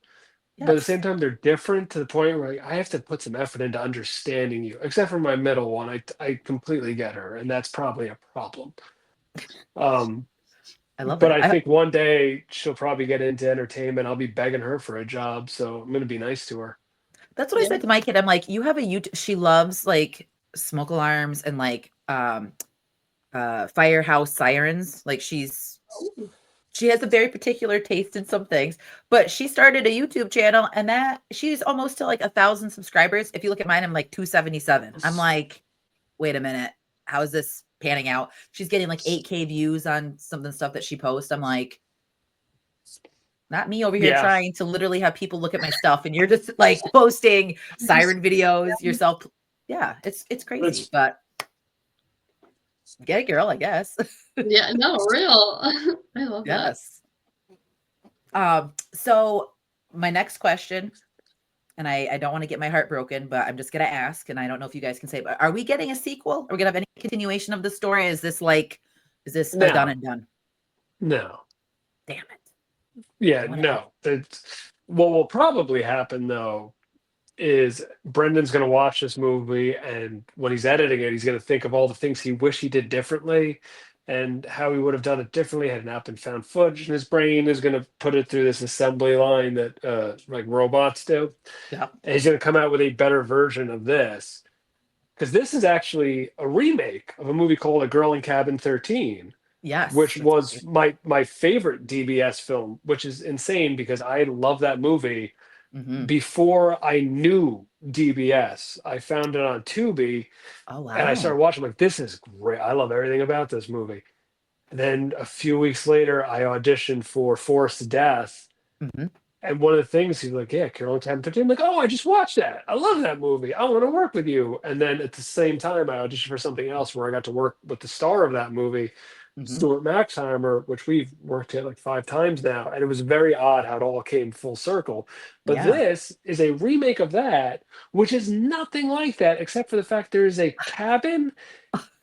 but at the Yes. same time they're different to the point where like, I have to put some effort into understanding you. Except for my middle one, I completely get her, and that's probably a problem. Um, I love but it. I think one day she'll probably get into entertainment. I'll be begging her for a job, so I'm gonna be nice to her. That's what I Yeah. said to my kid. I'm like, you have a YouTube. She loves like smoke alarms and like firehouse sirens. Like she has a very particular taste in some things, but she started a YouTube channel and that she's almost to like 1,000 subscribers. If you look at mine, I'm like 277. I'm like, wait a minute, how is this panning out? She's getting like 8K views on some of the stuff that she posts. I'm like, not me over here Yeah, trying to literally have people look at my stuff, and you're just like posting siren videos yourself. Yeah, it's crazy, it's but get it, girl, I guess. Yeah, no, real. I love that. Yes. So my next question, and I don't want to get my heart broken, but I'm just gonna ask, and I don't know if you guys can say, but are we getting a sequel? Are we gonna have any continuation of the story? Is this a done No, and done? no. Damn it. Yeah, I want to. no. What will probably happen though is Brendan's going to watch this movie, and when he's editing it, he's going to think of all the things he wish he did differently and how he would have done it differently had it not been found footage. And his brain is going to put it through this assembly line that like robots do. Yeah. And he's going to come out with a better version of this. Because this is actually a remake of a movie called A Girl in Cabin 13, Yes. which That's was my favorite DBS film, which is insane because I love that movie hmm before I knew DBS. I found it on Tubi Oh and I wow. started watching, like, this is great. I love everything about this movie. And then a few weeks later, I auditioned for Forced Death. hmm And one of the things he's like, yeah, Carol and Time 13. I'm like, oh, I just watched that. I love that movie. I want to work with you. And then at the same time, I auditioned for something else where I got to work with the star of that movie, hmm Stuart Maxheimer, which we've worked at like 5 times now. And it was very odd how it all came full circle. But Yeah. this is a remake of that, which is nothing like that, except for the fact there is a cabin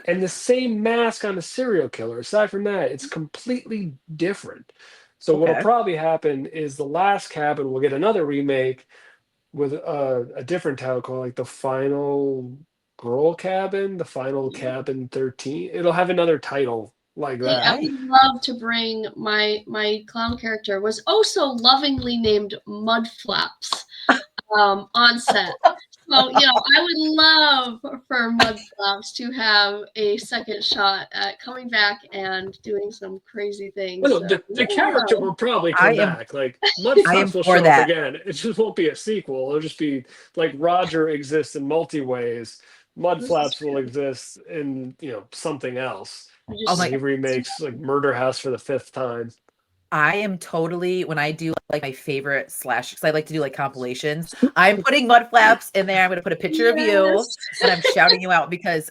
and the same mask on the serial killer. Aside from that, it's completely different. So what'll Okay. probably happen is the last cabin will get another remake with a different title called like the Final Girl Cabin, the Final Cabin 13. It'll have another title like See, I that. Okay. would love to bring my clown character was oh so lovingly named Mudflaps on set. So, I would love for Mudflaps to have a second shot at coming back and doing some crazy Well, things. no, So, the character will probably I come am back. Like I am Mudflaps will for show up that. again. It just won't be a sequel. It'll just be like Roger exists in multi ways. this is Mudflaps will true. exist in something else. I Oh And my just he remakes like Murder House for the 5th time. I am totally when I do like my favorite slash because I like to do like compilations. I'm putting mud flaps in there. I'm going to put a picture of you yes. and I'm shouting you out because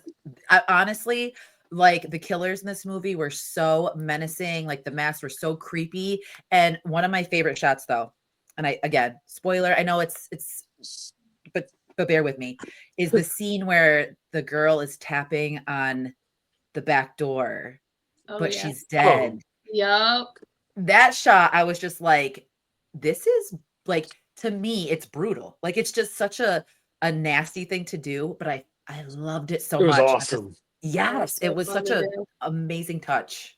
I, honestly, like the killers in this movie were so menacing. Like the masks were so creepy. And one of my favorite shots, though, and I again spoiler. I know it's but bear with me. Is the scene where the girl is tapping on the back door, Oh but yeah. she's Oh, dead. Yup. That shot, I was just like, this is like to me, it's brutal. Like it's just such a nasty thing to do, but I loved it so it was much. I just awesome. That was yes, it so was fun such to a do. amazing touch.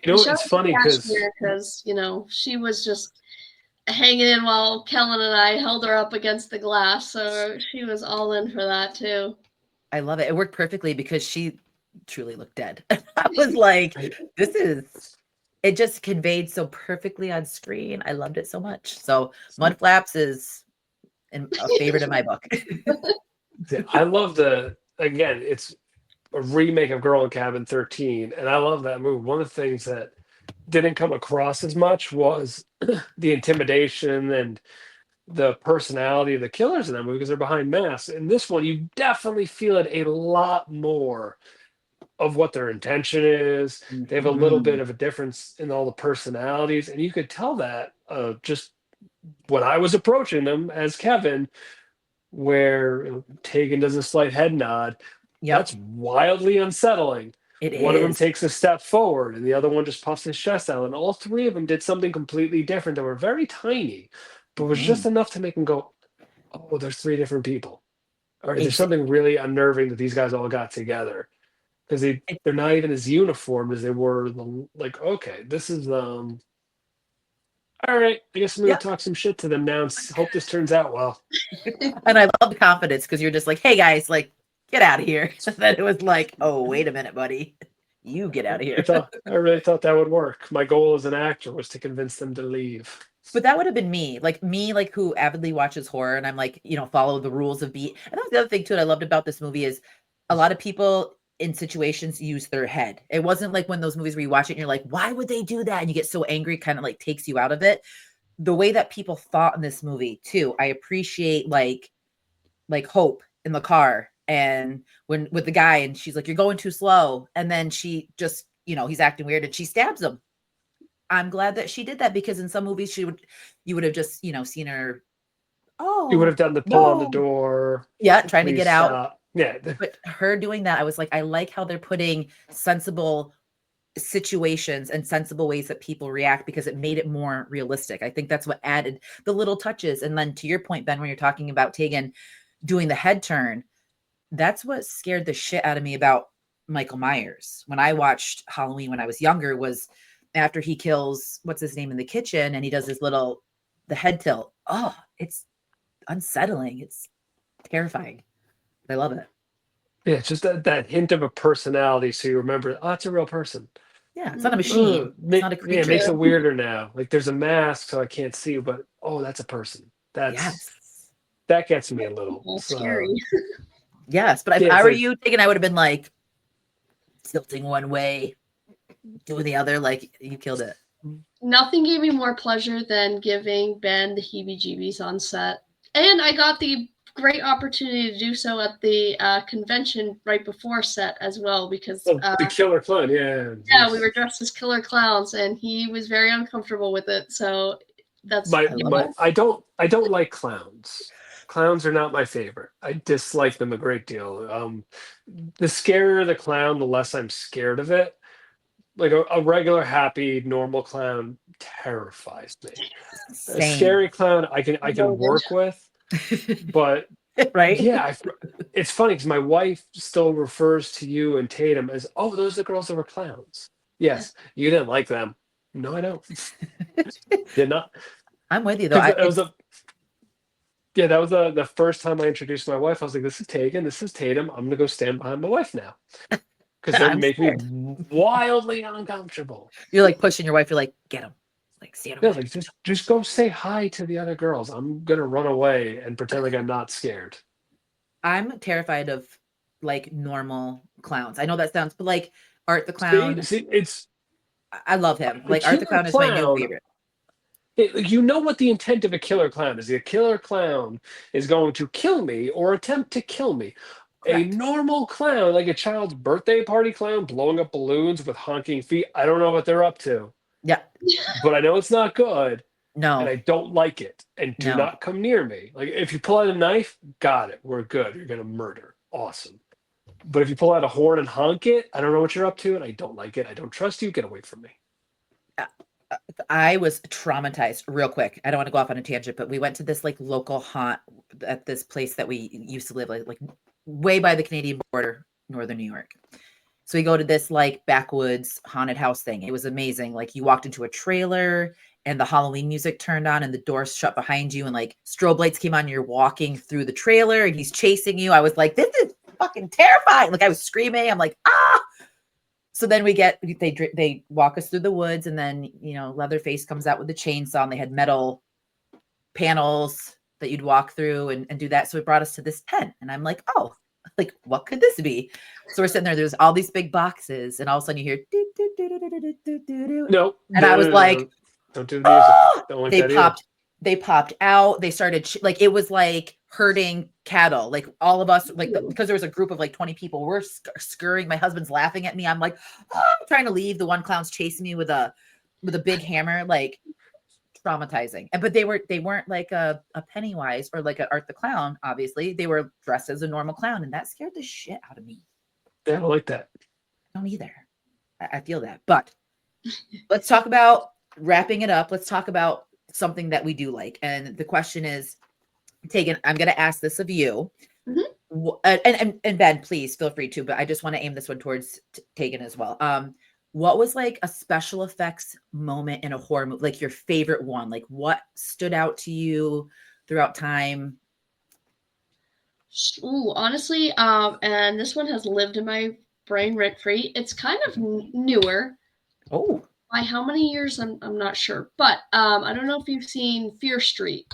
And shout It's out to funny because Cashmere because, she was just hanging in while Kellen and I held her up against the glass. So she was all in for that too. I love it. It worked perfectly because she truly looked dead. I was like, this is it just conveyed so perfectly on screen. I loved it so much. So Mud Flaps is a favorite in my book. I love again, it's a remake of Girl in Cabin 13, and I love that movie. One of the things that didn't come across as much was the intimidation and the personality of the killers in that movie because they're behind masks. In this one, you definitely feel it a lot more of what their intention is. They have a little bit Mhm. of a difference in all the personalities, and you could tell that just when I was approaching them as Kevin, where Tagen does a slight head nod. Yep, That's wildly unsettling. it One of them is. takes a step forward, and the other one just puffs his chest out. And all three of them did something completely different that were very tiny, but was just Mhm. enough to make him go, "Oh, there's three different people." All right, there's Ex something really unnerving that these guys all got together because it they're not even as uniform as they were. Like, okay, this is all right. I guess I'm gonna yep. talk some shit to them now and hope this turns out well. And I love the confidence because you're just like, "Hey, guys, like, get out of here." And then it was like, "Oh, wait a minute, buddy. You get out of here." I really thought that would work. My goal as an actor was to convince them to leave. But that would have been me, like, who avidly watches horror, and I'm like, follow the rules of beat and that's the other thing too that I loved about this movie is a lot of people in situations use their head. It wasn't like when those movies where you watch it and you're like, "Why would they do that?" And you get so angry, kinda, like, takes you out of it. The way that people thought in this movie too, I appreciate, like Hope in the car and when with the guy and she's like, "You're going too slow." And then she just, he's acting weird and she stabs him. I'm glad that she did that because in some movies you would have just, seen her oh She would have done the pull on the no. door. Yeah, trying to Please get out. stop. Yeah. But her doing that, I was like, I like how they're putting sensible situations and sensible ways that people react because it made it more realistic. I think that's what added the little touches. And then to your point, Ben, when you're talking about Tagen doing the head turn, that's what scared the shit out of me about Michael Myers. When I watched Halloween when I was younger, was after he kills what's his name in the kitchen and he does his little the head tilt. Oh, it's unsettling. It's terrifying. I love it. Yeah, it's just that hint of a personality, so you remember, oh, it's a real person. Yeah, it's not a Mhm. machine. It's not a Yeah, it creature. makes it weirder now. Like there's a mask, so I can't see you, but oh, that's a person. Yes. That gets me a little. Well, So, scary. Yes. But if yeah, I it's were like, you, Taken, I would have been like tilting one way, doing the other. Like you killed it. Nothing gave me more pleasure than giving Ben the heebie-jeebies on set. And I got the great opportunity to do so at the convention right before set as well because the killer clown. Yeah. yeah, we were dressed as killer clowns and he was very uncomfortable with it. So that's I don't like clowns. Clowns are not my favorite. I dislike them a great deal. The scarier the clown, the less I'm scared of it. Like a regular, happy, normal clown terrifies me. A Same. scary clown I can work with, but Right? yeah, it's funny because my wife still refers to you and Tatum as, oh, those are the girls that were clowns. Yes, you didn't like them. No, I don't. Did not. I'm with you though. Because that was the first time I introduced my wife. I was like, this is Tatum, this is Tatum. I'm gonna go stand behind my wife now. Because they I'm make me scared. wildly uncomfortable. You're like pushing your wife. You're like, get him. Like, stand Yeah, away. like just go say hi to the other girls. I'm gonna run away and pretend like I'm not scared. I'm terrified of like normal clowns. I know that sounds, but like Art the Clown, See, it's I love him. a Like Art the killer Clown is my new clown. favorite. You know what the intent of a killer clown is. The killer clown is going to kill me or attempt to kill me. A Correct. normal clown, like a child's birthday party clown, blowing up balloons with honking feet. I don't know what they're up to, Yeah. but I know it's not good, and No. I don't like it. And do No. not come near me. Like if you pull out a knife, got it. We're good. You're gonna murder. Awesome. But if you pull out a horn and honk it, I don't know what you're up to, and I don't like it. I don't trust you. Get away from me. I was traumatized real quick. I don't want to go off on a tangent, but we went to this like local haunt at this place that we used to live like way by the Canadian border, northern New York. So we go to this like backwoods haunted house thing. It was amazing. Like you walked into a trailer and the Halloween music turned on and the doors shut behind you and like strobe lights came on. You're walking through the trailer and he's chasing you. I was like, this is fucking terrifying. Like I was screaming. I'm like, ah. So then they walk us through the woods and then, Leatherface comes out with the chainsaw and they had metal panels that you'd walk through and do that. So it brought us to this tent and I'm like, oh, like what could this be? So we're sitting there, there's all these big boxes and all of a sudden you hear do, do, do, do, do, do, do, do. No. And I was like, don't do the music. oh! Don't like They that popped. They popped out. They started like it was like herding cattle. Like all of us, like because there was a group of like 20 people. We're scurrying. My husband's laughing at me. I'm like, oh, I'm trying to leave. The one clown's chasing me with a big hammer. Like traumatizing. But they weren't like a Pennywise or like an Art the Clown. Obviously, they were dressed as a normal clown, and that scared the shit out of me. Yeah, I don't like that. I don't either. I feel that. But let's talk about wrapping it up. Let's talk about something that we do like. And the question is, Tagen, I'm going to ask this of you. Mm-hmm. And Ben, please feel free to, but I just want to aim this one towards Tagen as well. What was like a special effects moment in a horror movie, like your favorite one? Like what stood out to you throughout time? Ooh, honestly, and this one has lived in my brain rent free. It's kind of newer. Oh, by how many years? I'm not sure, but I don't know if you've seen Fear Street.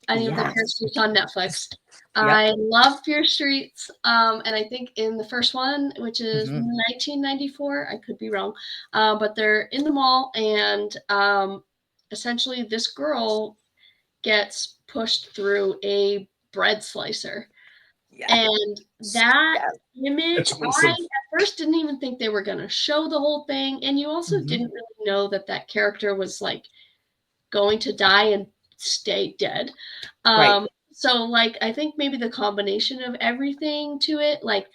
Any of the Fear Streets on Netflix. Yep. I love Fear Streets, and I think in the first one, which is 1994, I could be wrong, but they're in the mall, and essentially this girl gets pushed through a bread slicer. And that image, I at first didn't even think they were going to show the whole thing. And you also didn't really know that character was like going to die and stay dead. Right. So, like, I think maybe the combination of everything to it, like,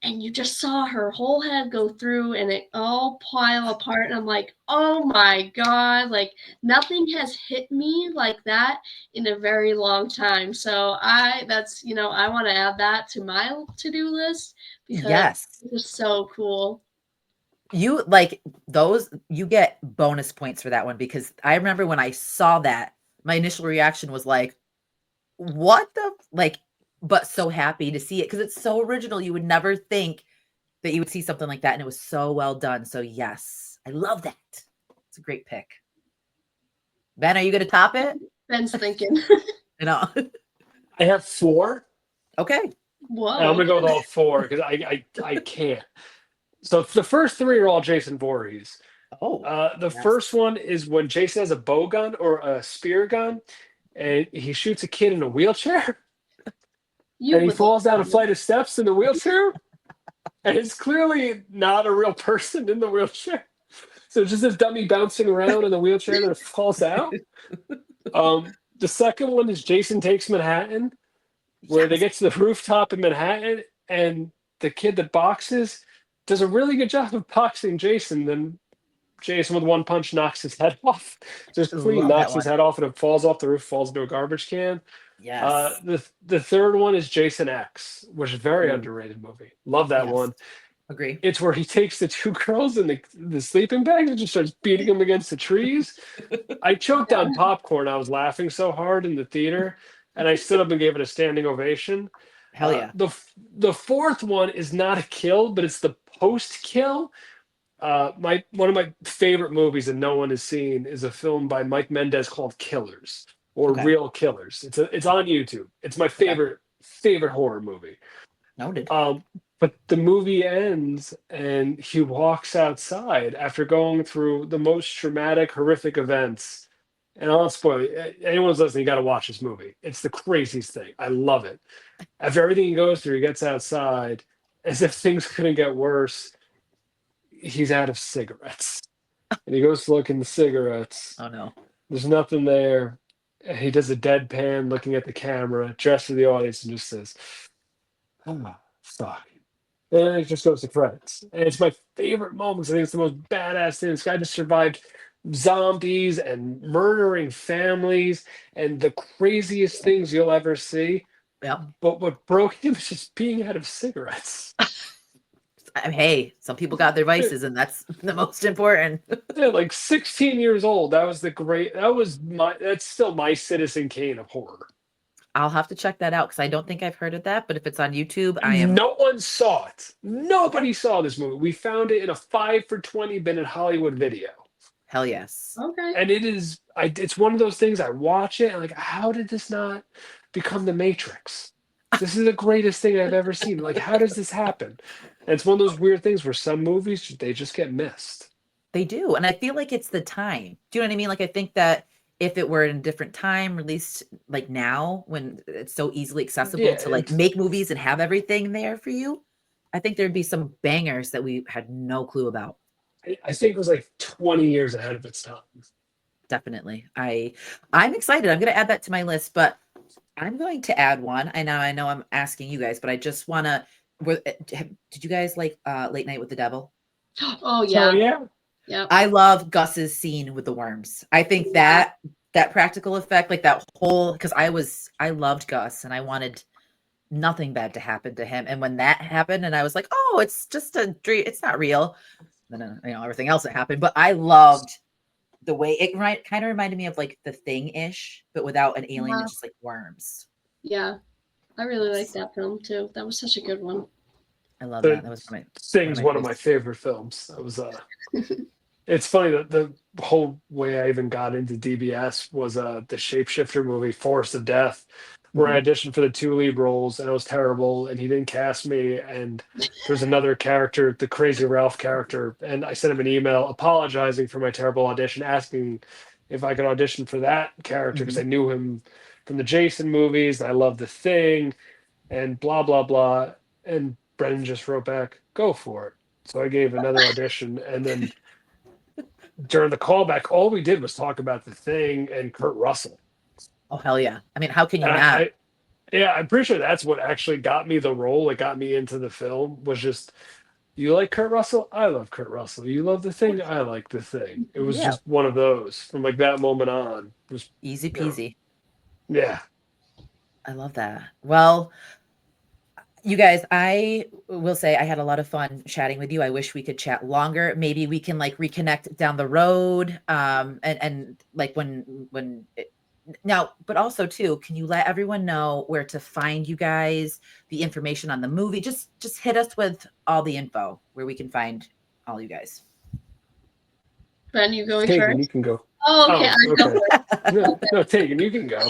and you just saw her whole head go through and it all pile apart. And I'm like, oh my God, like nothing has hit me like that in a very long time. So that's, I want to add that to my to-do list because Yes. it's just so cool. You like those, you get bonus points for that one because I remember when I saw that, my initial reaction was like, what the like, but so happy to see it because it's so original. You would never think that you would see something like that, and it was so well done. So yes, I love that. It's a great pick. Ben, are you going to top it? Ben's thinking. You know. I have 4. Okay. Whoa. And I'm gonna go with all 4 because I can't. So the first 3 are all Jason Voorhees. Oh. The yes. first one is when Jason has a bow gun or a spear gun, and he shoots a kid in a wheelchair, and he falls down a flight of steps in the wheelchair, and it's clearly not a real person in the wheelchair. So it's just this dummy bouncing around in the wheelchair that falls out. The second one is Jason Takes Manhattan, where they get to the rooftop in Manhattan, and the kid that boxes does a really good job of boxing Jason. Then Jason, with one punch, knocks his head off. Just clean, knocks his head off, and it falls off the roof, falls into a garbage can. Yes. The third one is Jason X, which is a very underrated movie. Love that one. Agree. It's where he takes the 2 girls in the sleeping bags and just starts beating them against the trees. I choked on popcorn. I was laughing so hard in the theater, and I stood up and gave it a standing ovation. Hell yeah. The fourth one is not a kill, but it's the post-kill. One of my favorite movies that no one has seen is a film by Mike Mendez called Killers or Real Killers. It's on YouTube. It's my favorite horror movie. Noted. But the movie ends and he walks outside after going through the most traumatic, horrific events. And I'll not spoil it. Anyone's listening, you got to watch this movie. It's the craziest thing. I love it. After everything he goes through, he gets outside. As if things couldn't get worse, he's out of cigarettes. And he goes to look in the cigarettes. Oh, no. There's nothing there. And he does a deadpan looking at the camera, addressed to the audience, and just says, oh, fuck. And it just goes to credits. And it's my favorite moments. I think it's the most badass thing. This guy just survived zombies and murdering families and the craziest things you'll ever see. Yeah. But what broke him is just being out of cigarettes. Hey, some people got their vices, and that's the most important. Yeah, like 16 years old. That's still my Citizen Kane of horror. I'll have to check that out because I don't think I've heard of that. But if it's on YouTube, I am. No one saw it. Nobody saw this movie. We found it in a 5 for 20 bin at Hollywood Video. Hell yes. Okay. And it's one of those things I watch it and like, how did this not become The Matrix? This is the greatest thing I've ever seen. Like, how does this happen? And it's one of those weird things where some movies, they just get missed. They do. And I feel like it's the time. Do you know what I mean? Like, I think that if it were in a different time, released like now, when it's so easily accessible to like make movies and have everything there for you, I think there'd be some bangers that we had no clue about. I think it was like 20 years ahead of its time. Definitely. I'm excited. I'm going to add that to my list, but I'm going to add one. I know I'm asking you guys, but I just want to, did you guys like Late Night with the Devil? Oh yeah. Yeah. I love Gus's scene with the worms. I think that practical effect, like that whole, because I loved Gus and I wanted nothing bad to happen to him. And when that happened and I was like, oh, it's just a dream. It's not real. Then, everything else that happened, but I loved the way it kind of reminded me of like The Thing-ish, but without an alien, it's just like worms. Yeah. I really like that film too. That was such a good one. I love that. That was one of my favorite films. That was it's funny that the whole way I even got into DBS was the shapeshifter movie Forest of Death, where I auditioned for the 2 lead roles and it was terrible and he didn't cast me, and there's another character, the Crazy Ralph character, and I sent him an email apologizing for my terrible audition, asking if I could audition for that character because I knew him from the Jason movies and I loved The Thing and blah blah blah, and Brendan just wrote back, go for it. So I gave another audition, and then during the callback all we did was talk about The Thing and Kurt Russell. Oh, hell yeah. I mean, how can you And not? yeah, I'm pretty sure that's what actually got me the role. It got me into the film was just, you like Kurt Russell? I love Kurt Russell. You love The Thing? I like The Thing. It was Yeah, just one of those from like that moment on. It was, easy you know, peasy. yeah. I love that. Well, you guys, I will say I had a lot of fun chatting with you. I wish we could chat longer. Maybe we can like reconnect down the road. And like now, but also too, can you let everyone know where to find you guys, the information on the movie? Just hit us with all the info where we can find all you guys. Ben, you going Taken, you first? can go. Oh, okay. Oh, I go okay. No, no, Taken, you can go.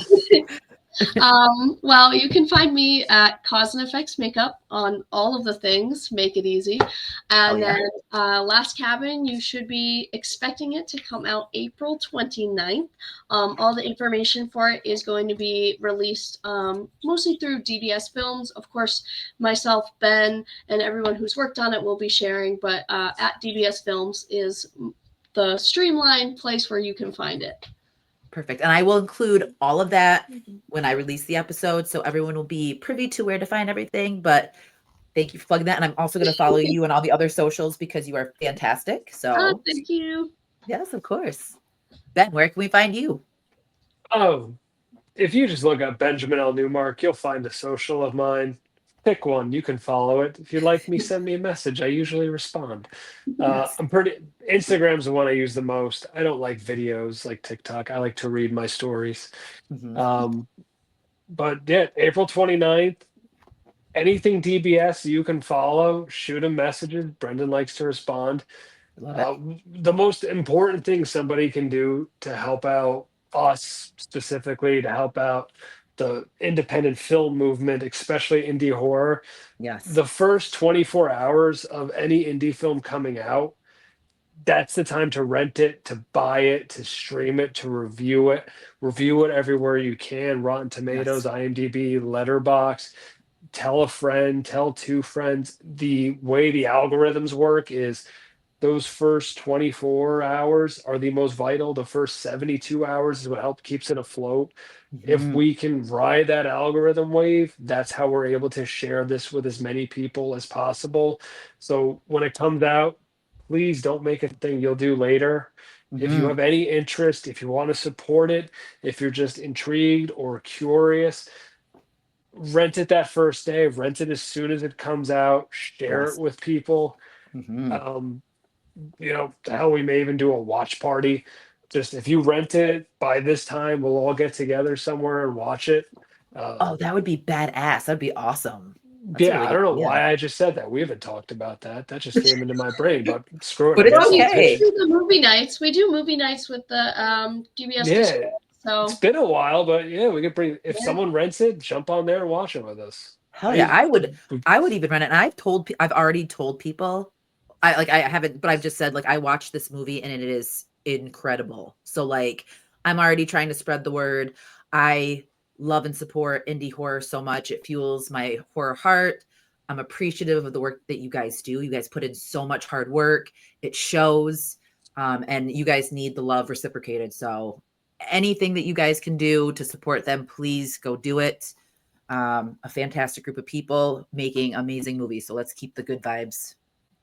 Well, you can find me at Cause and Effects Makeup on all of the things. Make it easy. Oh And yeah. then Last Cabin, you should be expecting it to come out April 29th. All the information for it is going to be released mostly through DBS Films. Of course, myself, Ben, and everyone who's worked on it will be sharing, but at DBS Films is the streamlined place where you can find it. Perfect. And I will include all of that when I release the episode, so everyone will be privy to where to find everything. But thank you for plugging that. And I'm also going to follow you on all the other socials because you are fantastic. So, Thank you. yes, of course. Ben, where can we find you? Oh, if you just look up Benjamin L. Newmark, you'll find a social of mine. Pick one, you can follow it. If you like me, send me a message. I usually respond. Yes. Instagram's the one I use the most. I don't like videos like TikTok. I like to read my stories. Mhm. Um, but yeah, April 29th, anything DBS you can follow, shoot him messages. Brendan likes to respond. Love it. The most important thing somebody can do to help out us specifically, to help out the independent film movement, especially indie horror, Yes. the first 24 hours of any indie film coming out, that's the time to rent it, to buy it, to stream it, to review it everywhere you can. Rotten Tomatoes, Yes. IMDb, Letterbox. Tell a friend, tell two friends. The way the algorithms work is those first 24 hours are the most vital. The first 72 hours is what help keeps it afloat. If Mhm. we can ride that algorithm wave, that's how we're able to share this with as many people as possible. So when it comes out, please don't make it a thing you'll do later. If you Mhm. have any interest, if you want to support it, if you're just intrigued or curious, rent it that first day, rent it as soon as it comes out, share it Yes. with people. Mhm. Um, the hell, we may even do a watch party. Just if you rent it by this time, we'll all get together somewhere and watch it. Oh, Um, that would be badass. That'd be awesome. That's a yeah, really I good don't know idea. why I just said that. We haven't talked about that. That just came into my brain, but screw it. But I it's Well, guess I'll we okay. pitch. do the movie nights. We do movie nights with the DBS Yeah, Discord. it's So been a while, but yeah, we could bring, if yeah. someone rents it, jump on there and watch it with us. Hell yeah. I, I would even rent it. And I've already told people. I haven't, but I've just said like I watched this movie and it is incredible. So like I'm already trying to spread the word. I love and support indie horror so much. It fuels my horror heart. I'm appreciative of the work that you guys do. You guys put in so much hard work. It shows. And you guys need the love reciprocated. So anything that you guys can do to support them, please go do it. A fantastic group of people making amazing movies. So let's keep the good vibes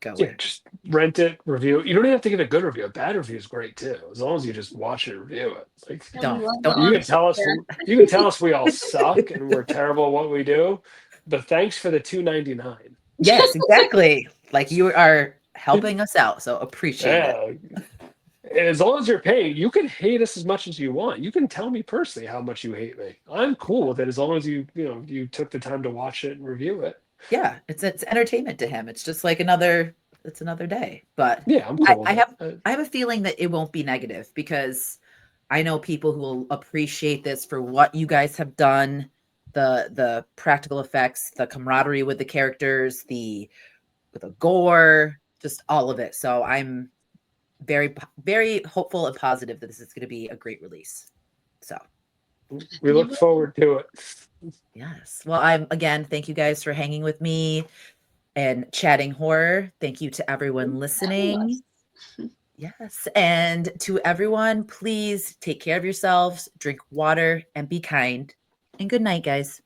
yeah, going. just rent it, review it. You don't even have to give a good review. A bad review is great too, as long as you just watch it and review it. Like, And we love the Don't you can honest tell us, feedback. we all suck and we're terrible at what we do, but thanks for the 2.99. Yes, exactly. Like you are helping us out. So appreciate it. Yeah, as long as you're paying, you can hate us as much as you want. You can tell me personally how much you hate me. I'm cool with it as long as you took the time to watch it and review it. Yeah, it's entertainment to him. It's just like it's another day. But Yeah, I'm I, cool with I it. have I have a feeling that it won't be negative because I know people who will appreciate this for what you guys have done, the practical effects, the camaraderie with the characters, the gore, just all of it. So I'm very hopeful and positive that this is going to be a great release. So, We You look forward to it. yes. Well, thank you guys for hanging with me and chatting horror. Thank you to everyone having listening. us. Yes. And to everyone, please take care of yourselves, drink water, and be kind. And good night, guys.